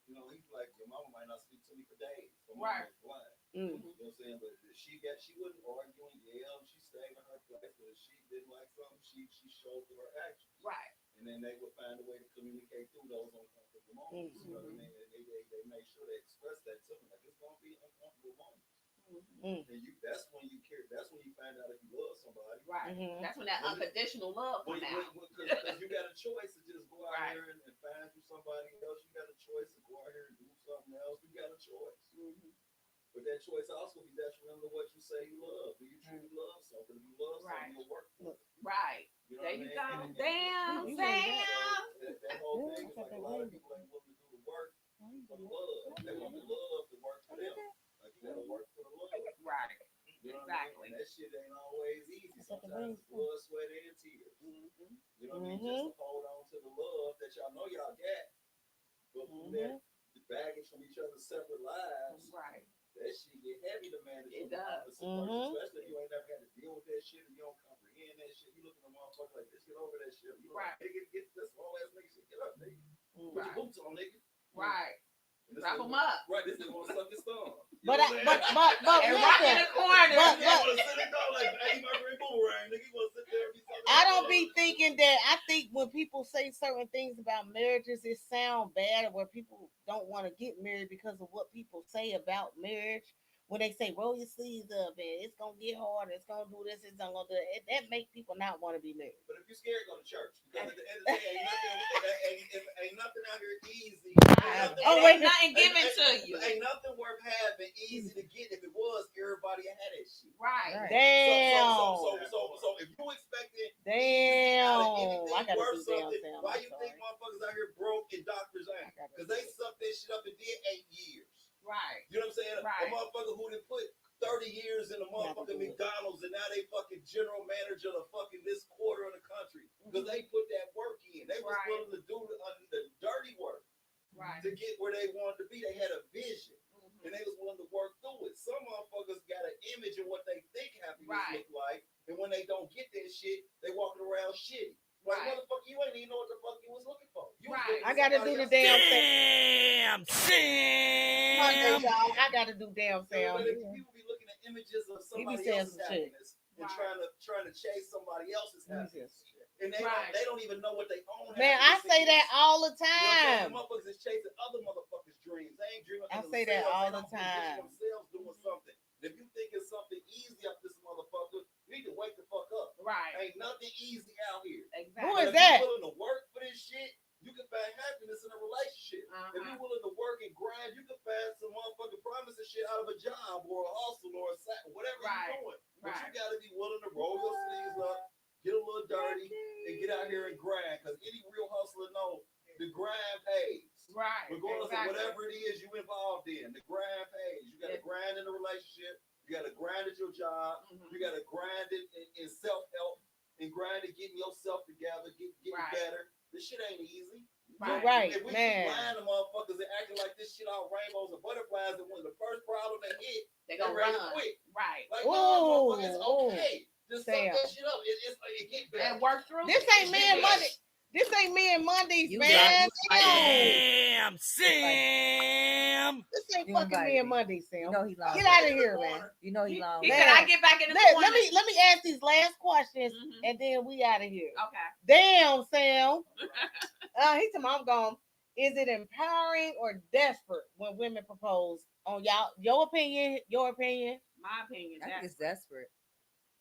He's like, your mama might not speak to me for days. Right. Blind. Mm. You know what I'm saying? But she wasn't arguing, she stayed in her place. But if she didn't like something, she showed through her actions. Right. And then they would find a way to communicate through those uncomfortable moments. You know what I mean? And they make sure they express that to me. Like, it's gonna be uncomfortable moments. And that's when you care. That's when you find out if you love somebody. Right. That's when that unconditional love comes out. Because you got a choice to just go out here and find you somebody else. You got a choice to go out here and do something else. You got a choice. But that choice also be detrimental to what you say you love. Do you truly love something? If you love something, you'll work for it. Right. You know there you go. And Damn. That whole thing is like a lot of people ain't willing to do the work for the love. They want the love to work for them. Like, you gotta work for the love. Right. You know exactly. And that shit ain't always easy. Sometimes it's blood, sweat, and tears. You know what I mean? Just to hold on to the love that y'all know y'all got. But from that, the baggage from each other's separate lives. Right. That shit get heavy to manage. It does. Especially if you ain't never had to deal with that shit and you don't comprehend that shit. You look at the motherfucker like, let's get over that shit. You right. Like, nigga, get this whole ass nigga shit. Get up, nigga. Put your boots on, nigga. Right. Wrap them up. Right, this nigga wanna suck his thumb. But and rock in the corner. I don't be thinking that. I think when people say certain things about marriages, it sound bad, where people don't want to get married because of what people say about marriage. When they say roll your sleeves up and it's gonna get harder, it's gonna do this, it's not gonna do it. That make people not want to be married. But if you're scared, go to church. Because at the end of the day, ain't nothing out here easy. Ain't nothing given to you. Ain't nothing worth having easy to get. If it was, everybody had that shit. Right. Damn. So if you expecting damn, I gotta worth do something, damn. why you think motherfuckers out here broke and doctors ain't? Because they sucked that shit up and did 8 years. Right. You know what I'm saying? Right. A motherfucker who done put 30 years in the motherfucking McDonald's and now they fucking general manager of fucking this quarter of the country. Because they put that work in. They was willing to do the dirty work to get where they wanted to be. They had a vision. And they was willing to work through it. Some motherfuckers got an image of what they think happiness look like. And when they don't get that shit, they walking around shitty. Like, Right. motherfucker, you ain't even know what the fuck you was looking for. You was Right. looking for I gotta do somebody the else's damn shit. thing. Monday, Sam. y'all. I gotta do damn Sam. But if people be looking at images of He be somebody saying else's some shit. happiness and Right. trying to chase somebody else's Let me happiness, see. and Right. they don't even know what they own. Man, I happiness say is. that all the You know what I'm saying? time. Motherfuckers is chasing other motherfuckers' dreams. They ain't dreaming I of say that themselves. all They the don't position time. themselves doing something. And if you think it's something easy up this motherfucker, you need to wake the fuck up. Right. Ain't nothing easy out here. Exactly. Who But is if that? you're willing to work for this shit, you can find happiness in a relationship. If you're willing to work and grind, you can find some motherfucking promising shit out of a job or a hustle or a sack, whatever Right. you're doing. But Right. you gotta be willing to roll your sleeves up, get a little dirty, and get out here and grind. Because any real hustler knows the grind pays. Right. Regardless Exactly. of whatever it is you involved in, the grind pays. You gotta grind in the relationship, you gotta grind at your job, Mhm. you gotta grind it in self-help and grind it getting yourself together, getting Right. better. This shit ain't easy. You're So right, if we man. keep lying to motherfuckers and acting like this shit all rainbows and butterflies, and when the first problem they hit, They they're gonna ready run. to quit. Right. Like, Ooh, no, motherfucker, it's ooh. okay. Just suck Sam. that shit up. It get better. And work through This it. ain't me and Monday. This ain't me and Mondays, You man. right. Damn. Sam. This ain't You fucking me invited and me. Mondays, You Sam. know he long. Get out of here, man. You know he long. He Man. said, "I get back in the corner." Let me ask these last questions Mhm. and then we out of here. Okay. Damn, Sam. He said, I'm gone. Is it empowering or desperate when women propose? On y'all, your opinion, My opinion. I think it's That's desperate.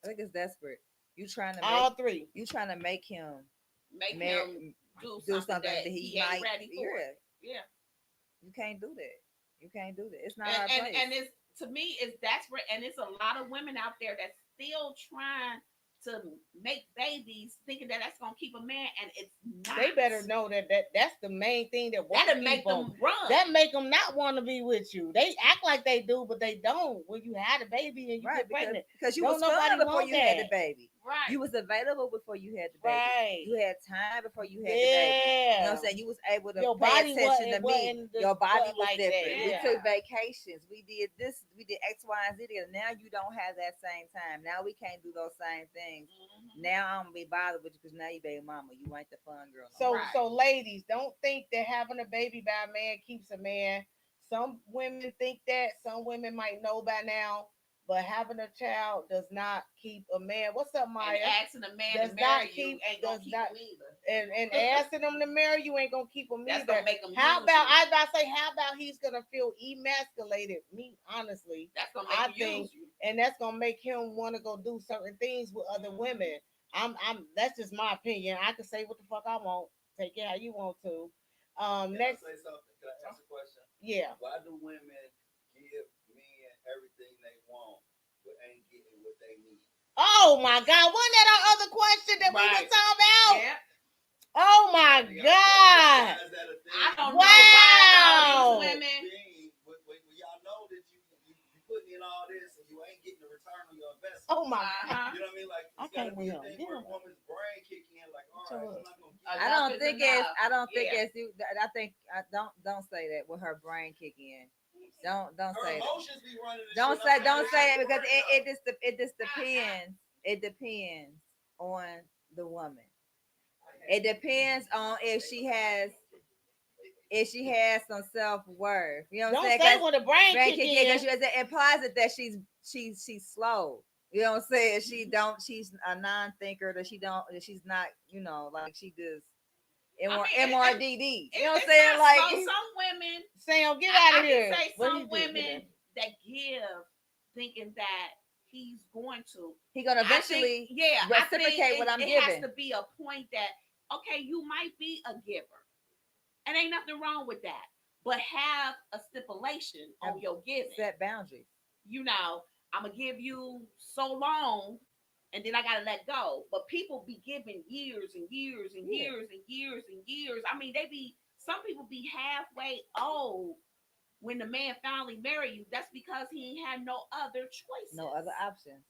I think it's desperate. You trying to all make three. you trying to make him make mar- him do do something that he ain't might. ready for. Yeah. You can't do that. You can't do that. It's not And, our and, place. and it's, to me, it's desperate, and it's a lot of women out there that's still trying to make babies, thinking that that's gonna keep a man, and it's not. They better know that's the main thing that won't That'll keep make them run. That make them not want to be with you. They act like they do, but they don't. When you had a baby and you right, get pregnant, because you don't was fun nobody before want you had that. the baby. Right. You was available before you had the baby. Right. You had time before you had the baby. You know Yeah. what I'm saying? You was able to Your pay body attention to me. wasn't Your body wasn't was like different. that. We Yeah. took vacations. We did this. We did X, Y, and Z together. Now you don't have that same time. Now we can't do those same things. Mhm. Now I'm gonna be bothered with you because now you baby mama. You ain't the fun girl. No So more. Right. so ladies, don't think that having a baby by a man keeps a man. Some women think that, some women might know by now, but having a child does not keep a man. What's up, Maya? And asking a man Does to not marry you keep- ain't gonna does keep not- him either. And asking them to marry you ain't gonna keep him That's either. gonna make him How use about you. I about to say, how about he's gonna feel emasculated? Me, honestly, That's gonna make I him think, use you. and that's gonna make him want to go do certain things with other women. I'm that's just my opinion. I can say what the fuck I want. Take it how you want to. Next, Can I say something? Can I ask a question? yeah. Why do women give men everything they want, but ain't getting what they need? Oh my God, wasn't that our other question that we Right. were talking about? Yeah. Oh my God. Why is that a thing? I don't Wow. know why all these women. When y'all know that you putting in all this and you ain't getting the return on your investment. Oh my Uh-huh. God. You know what I mean? Like I it's gotta can't be a with him. thing where a Yeah. woman's brain kick in. Like, all right, I'm not gonna get. I don't Enough is think enough. it's. I don't think Yeah. it's you. I think I don't say that with her brain kick in. Don't Her say that. emotions be running. This Don't shit. don't say it I'm because worried it just depends. It depends on the woman. It depends on if she has some self worth. You know what I'm Don't saying? say 'Cause when the brain brain kick kick in in. because it implies that she's slow. You know what I'm saying? She's a non-thinker, that she's not, like she just MRDD. You know what I'm saying? Like some women. Sam, get out of I here. can say What he some do? women that give thinking that he's going to. he gonna I eventually think, yeah, reciprocate I think what I'm it giving. has to be a point that, okay, you might be a giver, and ain't nothing wrong with that, but have a stipulation on your giving. Set boundaries. I'm gonna give you so long, and then I gotta let go. But people be giving years and years and Yeah. years and years and years. I mean, some people be halfway old when the man finally marry you. That's because he ain't had no other choices. No other options.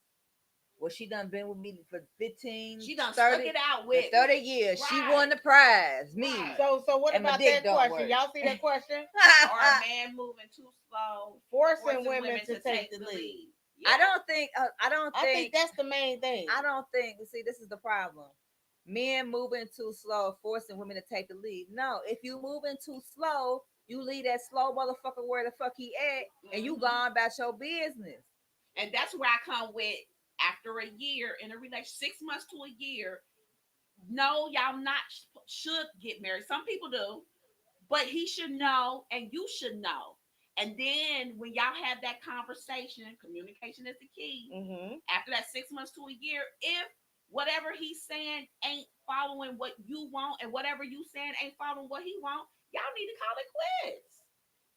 Well, she done been with me for 15, She done 30, stuck it out with 30 years. She Right. won the prize. Me. Right. So what And my about dick that don't question? work. Y'all see that question? or a man moving too slow, Forcing women to take the lead. Yeah. I don't think that's the main thing. I don't think. See, this is the problem. Men moving too slow, forcing women to take the lead. No, if you moving too slow, you leave that slow motherfucker where the fuck he at, and you gone about your business. And that's where I come with after a year in a relationship, 6 months to a year. No, y'all not should get married. Some people do, but he should know, and you should know. And then when y'all have that conversation, communication is the key. After that 6 months to a year, if whatever he's saying ain't following what you want, and whatever you saying ain't following what he want, y'all need to call it quits.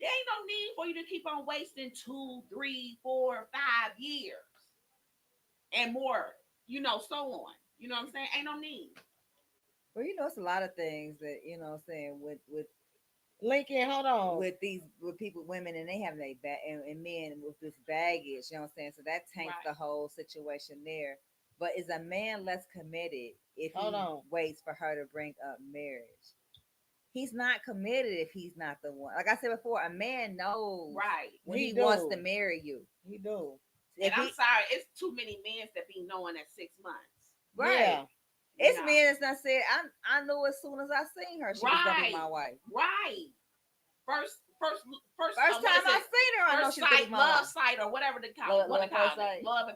There ain't no need for you to keep on wasting 2, 3, 4, 5 years and more, so on. You know what I'm saying? Ain't no need. Well, it's a lot of things that, what I'm saying, with Lincoln, hold on. With people, women, and they have and men with this baggage, you know what I'm saying? So that taints the whole situation there. But is a man less committed if he waits for her to bring up marriage? He's not committed if he's not the one. Like I said before, a man knows when he wants to marry you. He do. And I'm sorry, it's too many men that be knowing at 6 months. Right. Yeah. It's men that's not said, I knew as soon as I seen her, she was gonna be my wife. Right. First time I seen her, I know she was gonna be my love wife. sight, or whatever they call it. Love at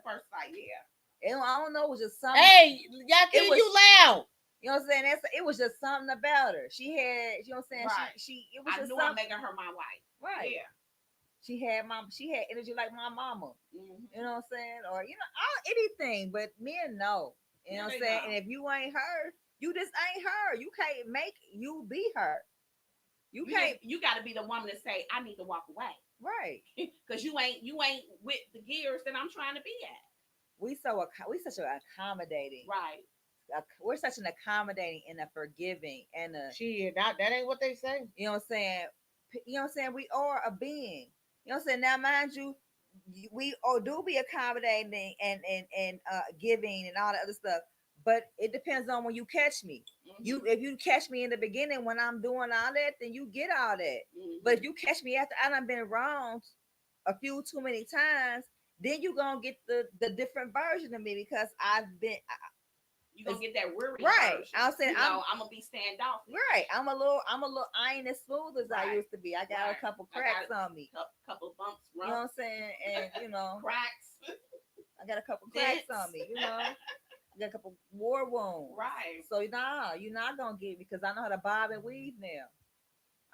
first sight, yeah. I don't know, it was just something. Hey, y'all, you loud. You know what I'm saying? It was just something about her. She had, you know what I'm saying? Right. It was I just knew something. I'm making her my wife. Right. Yeah. She had energy like my mama. You know what I'm saying? Or anything, but men know. You know what I'm saying? And if you ain't her, you just ain't her. You can't make you be her. You got to be the woman to say, I need to walk away. Right. Because you ain't with the gears that I'm trying to be at. We such an accommodating. Right. We're such an accommodating and a forgiving and a that ain't what they say. You know what I'm saying? You know what I'm saying? We are a being. You know what I'm saying? Now, mind you, we do be accommodating and giving and all that other stuff, but it depends on when you catch me. If you catch me in the beginning when I'm doing all that, then you get all that. But if you catch me after I done been wrong a few too many times, then you gonna get the different version of me because you gonna get that weary right version. I'm saying I'm gonna be standoffish. Right. I'm a little I ain't as smooth as I used to be. I got a couple cracks on me. Couple bumps, you know what I'm saying? And cracks. I got a couple cracks on me, I got a couple war wounds. Right. So you're not gonna get me because I know how to bob and weave now.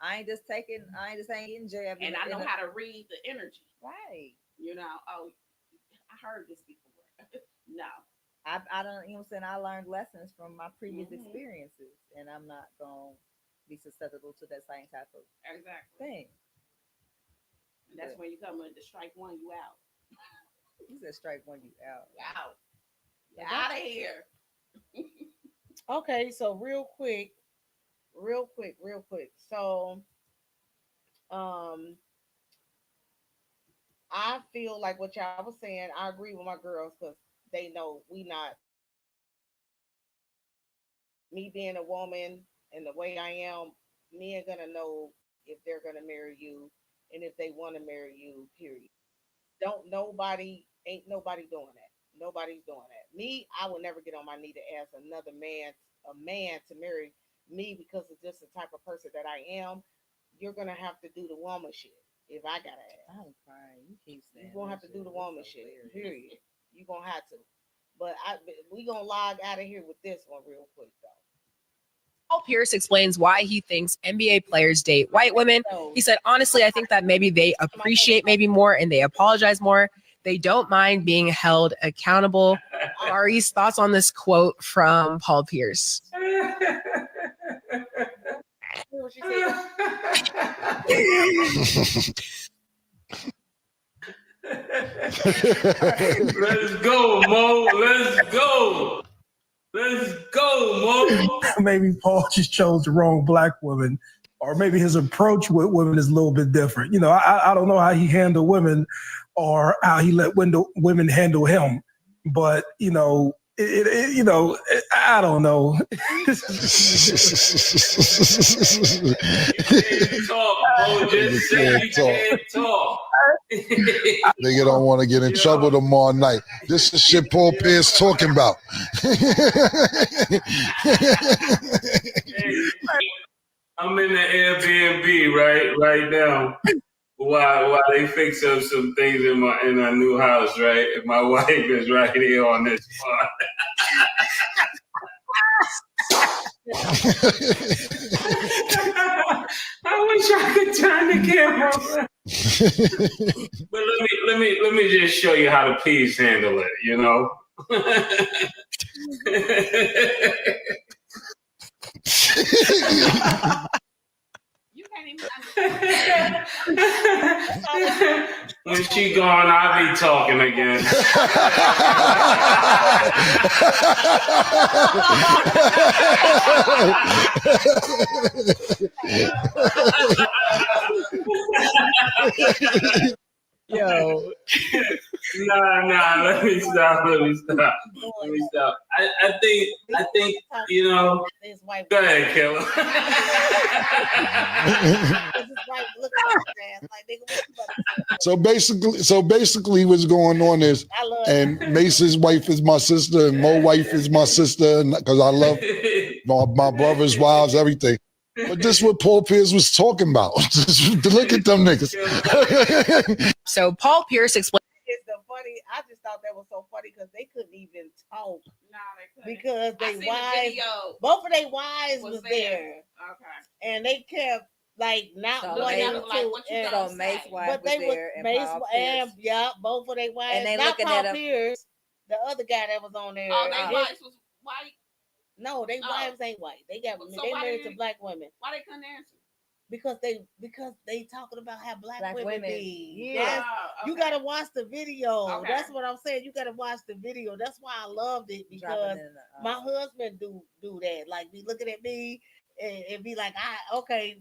I ain't just getting jabbed. And I know how to read the energy. Right. I heard this before. No. I don't, you know what I'm saying? I learned lessons from my previous experiences, and I'm not going to be susceptible to that same type of thing. And that's when you come in to strike one, you out. You said strike one, you out. Out. You're out of here. Okay, so real quick. So, I feel like what y'all was saying, I agree with my girls because they know we not. Me being a woman and the way I am, men gonna know if they're gonna marry you and if they want to marry you, period. Ain't nobody doing that. Nobody's doing that. Me, I will never get on my knee to ask a man to marry me because it's just the type of person that I am. You're gonna have to do the woman shit if I gotta ask. I'm crying. You keep saying you're gonna have to do the woman shit. Period. You're gonna have to. But we gonna log out of here with this one real quick though. Paul Pierce explains why he thinks NBA players date white women. He said, honestly, I think that maybe they appreciate maybe more and they apologize more. They don't mind being held accountable. Ari's thoughts on this quote from Paul Pierce. Let's go, Mo. Let's go. Let's go, Mo. Maybe Paul just chose the wrong black woman, or maybe his approach with women is a little bit different. I don't know how he handled women or how he let women handle him. But, I don't know. Talk, Mo. Just say you can't talk. Nigga don't want to get in trouble tomorrow night. This is shit Paul Pierce talking about. I'm in the Airbnb right now. While they fix up some things in our new house, right? And my wife is right here on this spot. I wish I could turn the camera. But let me just show you how to please handle it, you know? You can't even understand. When she gone, I'll be talking again. Yo. Nah, let me stop. I think, you know, go ahead, Killer. So basically what's going on is, and Mace's wife is my sister, and Mo's wife is my sister, because I love my brother's wives, everything. But this is what Paul Pierce was talking about. Just look at them niggas. So Paul Pierce explained. It's the funny. I just thought that was so funny because they couldn't even talk. No, they couldn't. Because they wives, the both of their wives was there. Okay. And they kept like not wanting to. So Mace's wife but they was was there, and Mace Paul and Pierce. both of their wives. And they not looking Paul at him. Pierce, the other guy that was on there. Oh, their wives was white. No, they wives ain't white. They got So they why married they- to black women Why they couldn't answer? because they talking about how black women women. be. Yeah. Yes. Oh, You okay. gotta watch the video. Okay. That's what I'm saying. You gotta watch the video. That's why I loved it because my husband do that. Like be looking at me and be like,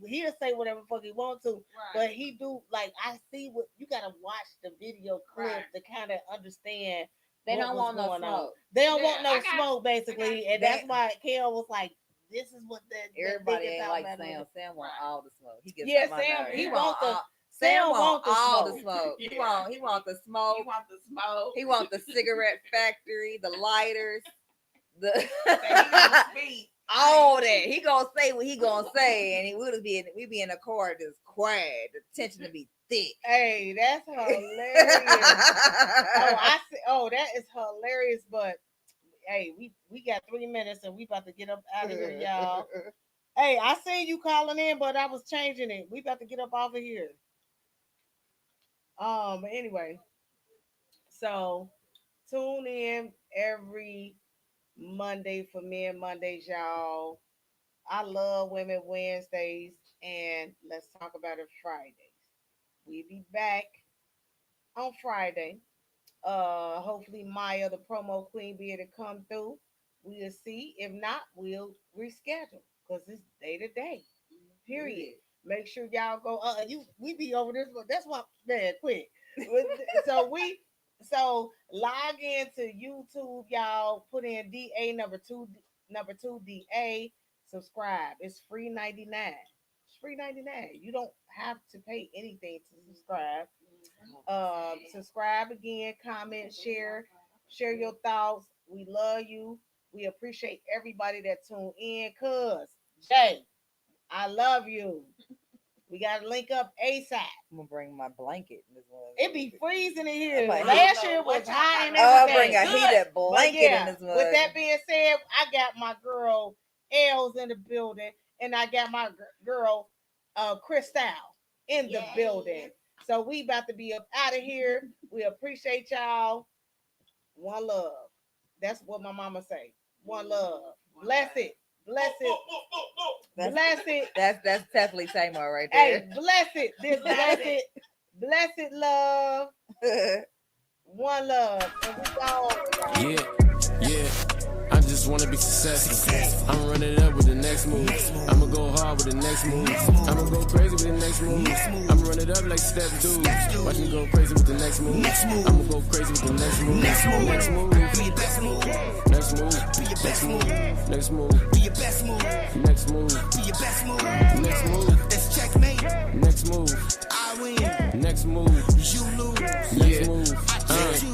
he'll say whatever fuck he want to, but he do like I see what you gotta watch the video clip to kind of understand. They what don't was want no going on. smoke. They don't Yeah, want no I got- smoke, basically, and that's why Kel was like, "This is what the Everybody nigga ain't talking like about." Sam. Sam want all the smoke. He gets Yeah, on my Sam, nerves. he Sam want the- all- Sam Sam want want the all smoke. the smoke. Yeah. He want the smoke. He want the smoke. He want the cigarette factory, the lighters, He gonna speak. all that. He gonna say what he gonna say, and we be in the car just quiet. The tension to be thick. Hey, that's hilarious. That is hilarious. But hey, we got 3 minutes and we about to get up out of here, y'all. Hey, I seen you calling in, but I was changing it. We about to get up off of here. But anyway, so tune in every Monday for Men Mondays, y'all. I love Women Wednesdays, and let's talk about it Fridays. We'll be back on Friday. Hopefully Maya, the promo queen, be able to come through. We'll see. If not, we'll reschedule because it's day to day. Period. Make sure y'all go. We be over this, but that's why, man, quick. So log into YouTube, y'all. Put in DA number two DA. Subscribe. It's free 99. It's free 99. You don't have to pay anything to subscribe. Subscribe again, comment, share your thoughts. We love you. We appreciate everybody that tuned in. Cuz Jay, I love you. We gotta link up ASAP. I'm gonna bring my blanket. It be freezing in here. Like, Last year was hot and I'll everything. bring a heated blanket in this mug. With that being said, I got my girl Els in the building, and I got my girl Crystal in the building. So we about to be up out of here. We appreciate y'all. One love. That's what my mama say. One love. Bless it. Bless it. Bless it. That's definitely Tamar right there. Hey, bless it. This blessed, blessed love. One love. And we gone. Yeah. I just wanna be successful. I'm running it up with the next move. I'ma go hard with the next move. I'ma go crazy with the next move. I'ma run it up like step dude. Watch me go crazy with the next move. I'ma go crazy with the next move. Next move. Be your best move. Next move. Be your best move. Next move. Be your best move. Next move. Be your best move. Next move. That's checkmate. Next move. I win. Next move. You lose. Next move. I checked you.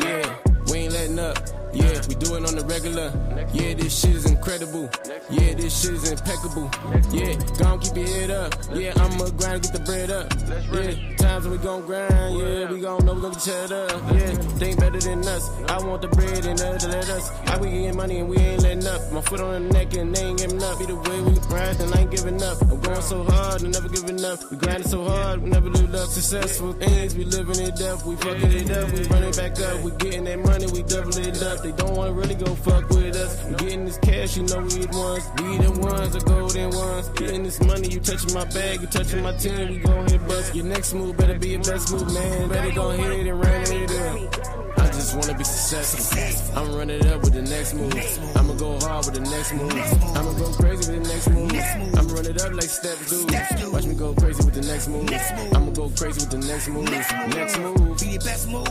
Yeah, we ain't letting up. Yeah, we do it on the regular. Yeah, this shit is incredible. Yeah, this shit is impeccable. Yeah, gon' keep your head up. Yeah, I'ma grind, get the bread up. Yeah, times when we gon' grind. Yeah, we gon' know we gon' get shut up. Yeah, they ain't better than us. I want the bread and others to let us. How we getting money and we ain't letting up. My foot on the neck and they ain't giving up. Either way we grind and I ain't giving up. I'm going so hard and never giving up. We grinding so hard, we never lived up. Successful things, we living it up. We fucking it up, we running back up. We getting that money, we doubling it up. They don't wanna really go fuck with us. We getting this cash, you know we the ones. We the ones, the golden ones. Getting this money, you touching my bag, you touching my team. We gon' hit bust. Your next move better be your best move, man. Better go ahead and run it up. I just wanna be successful. I'm running it up with the next move. I'ma go hard with the next move. I'ma go crazy with the next move. I'ma run it up like step dude. Watch me go crazy with the next move. I'ma go crazy with the next move. Next move. Be your best move.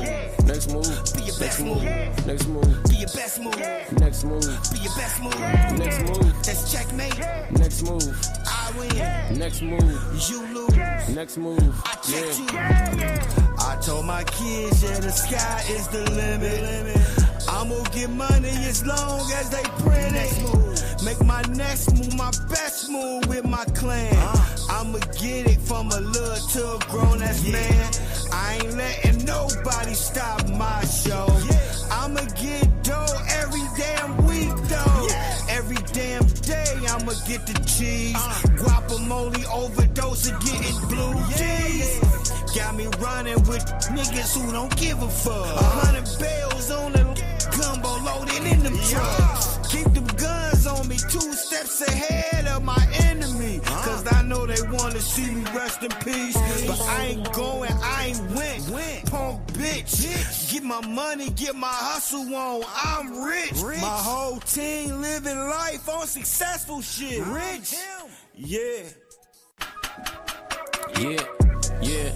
Next move. Be your best move. Next move. Be your best move. Next move. Be your best move. Next move. That's checkmate. Next move. I win. Next move. You lose. Next move. I checked Yeah. you. I told my kids, yeah, the sky is the limit. I'ma get money as long as they print it. Make my next move my best move with my clan. I'ma get it from a little to a grown ass man. I ain't letting nobody stop my show. I'ma get dough every damn week though. Every damn day I'ma get the cheese. Guacamole overdose of getting blue cheese. Got me running with niggas who don't give a fuck. 100 bells on the gumbo loaded in them trucks. Keep them guns on me 2 steps ahead of my enemy. Cause I know they wanna see me rest in peace. But I ain't going, I ain't went. Punk bitch. Get my money, get my hustle on. I'm rich. My whole team living life on successful shit. Rich. Yeah. Yeah, yeah.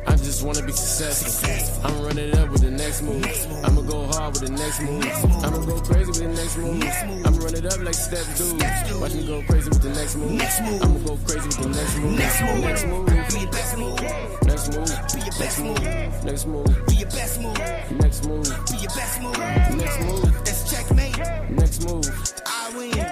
I just wanna be successful. I'm running it up with the next move. I'ma go hard with the next move. I'ma go crazy with the next move. I'ma run it up like step dude. Watch me go crazy with the next move. I'ma go crazy with the next move. Next move. Be your best move. Next move. Be your best move. Next move. Be your best move. Next move. Be your best move. Next move. That's checkmate. Next move. I win.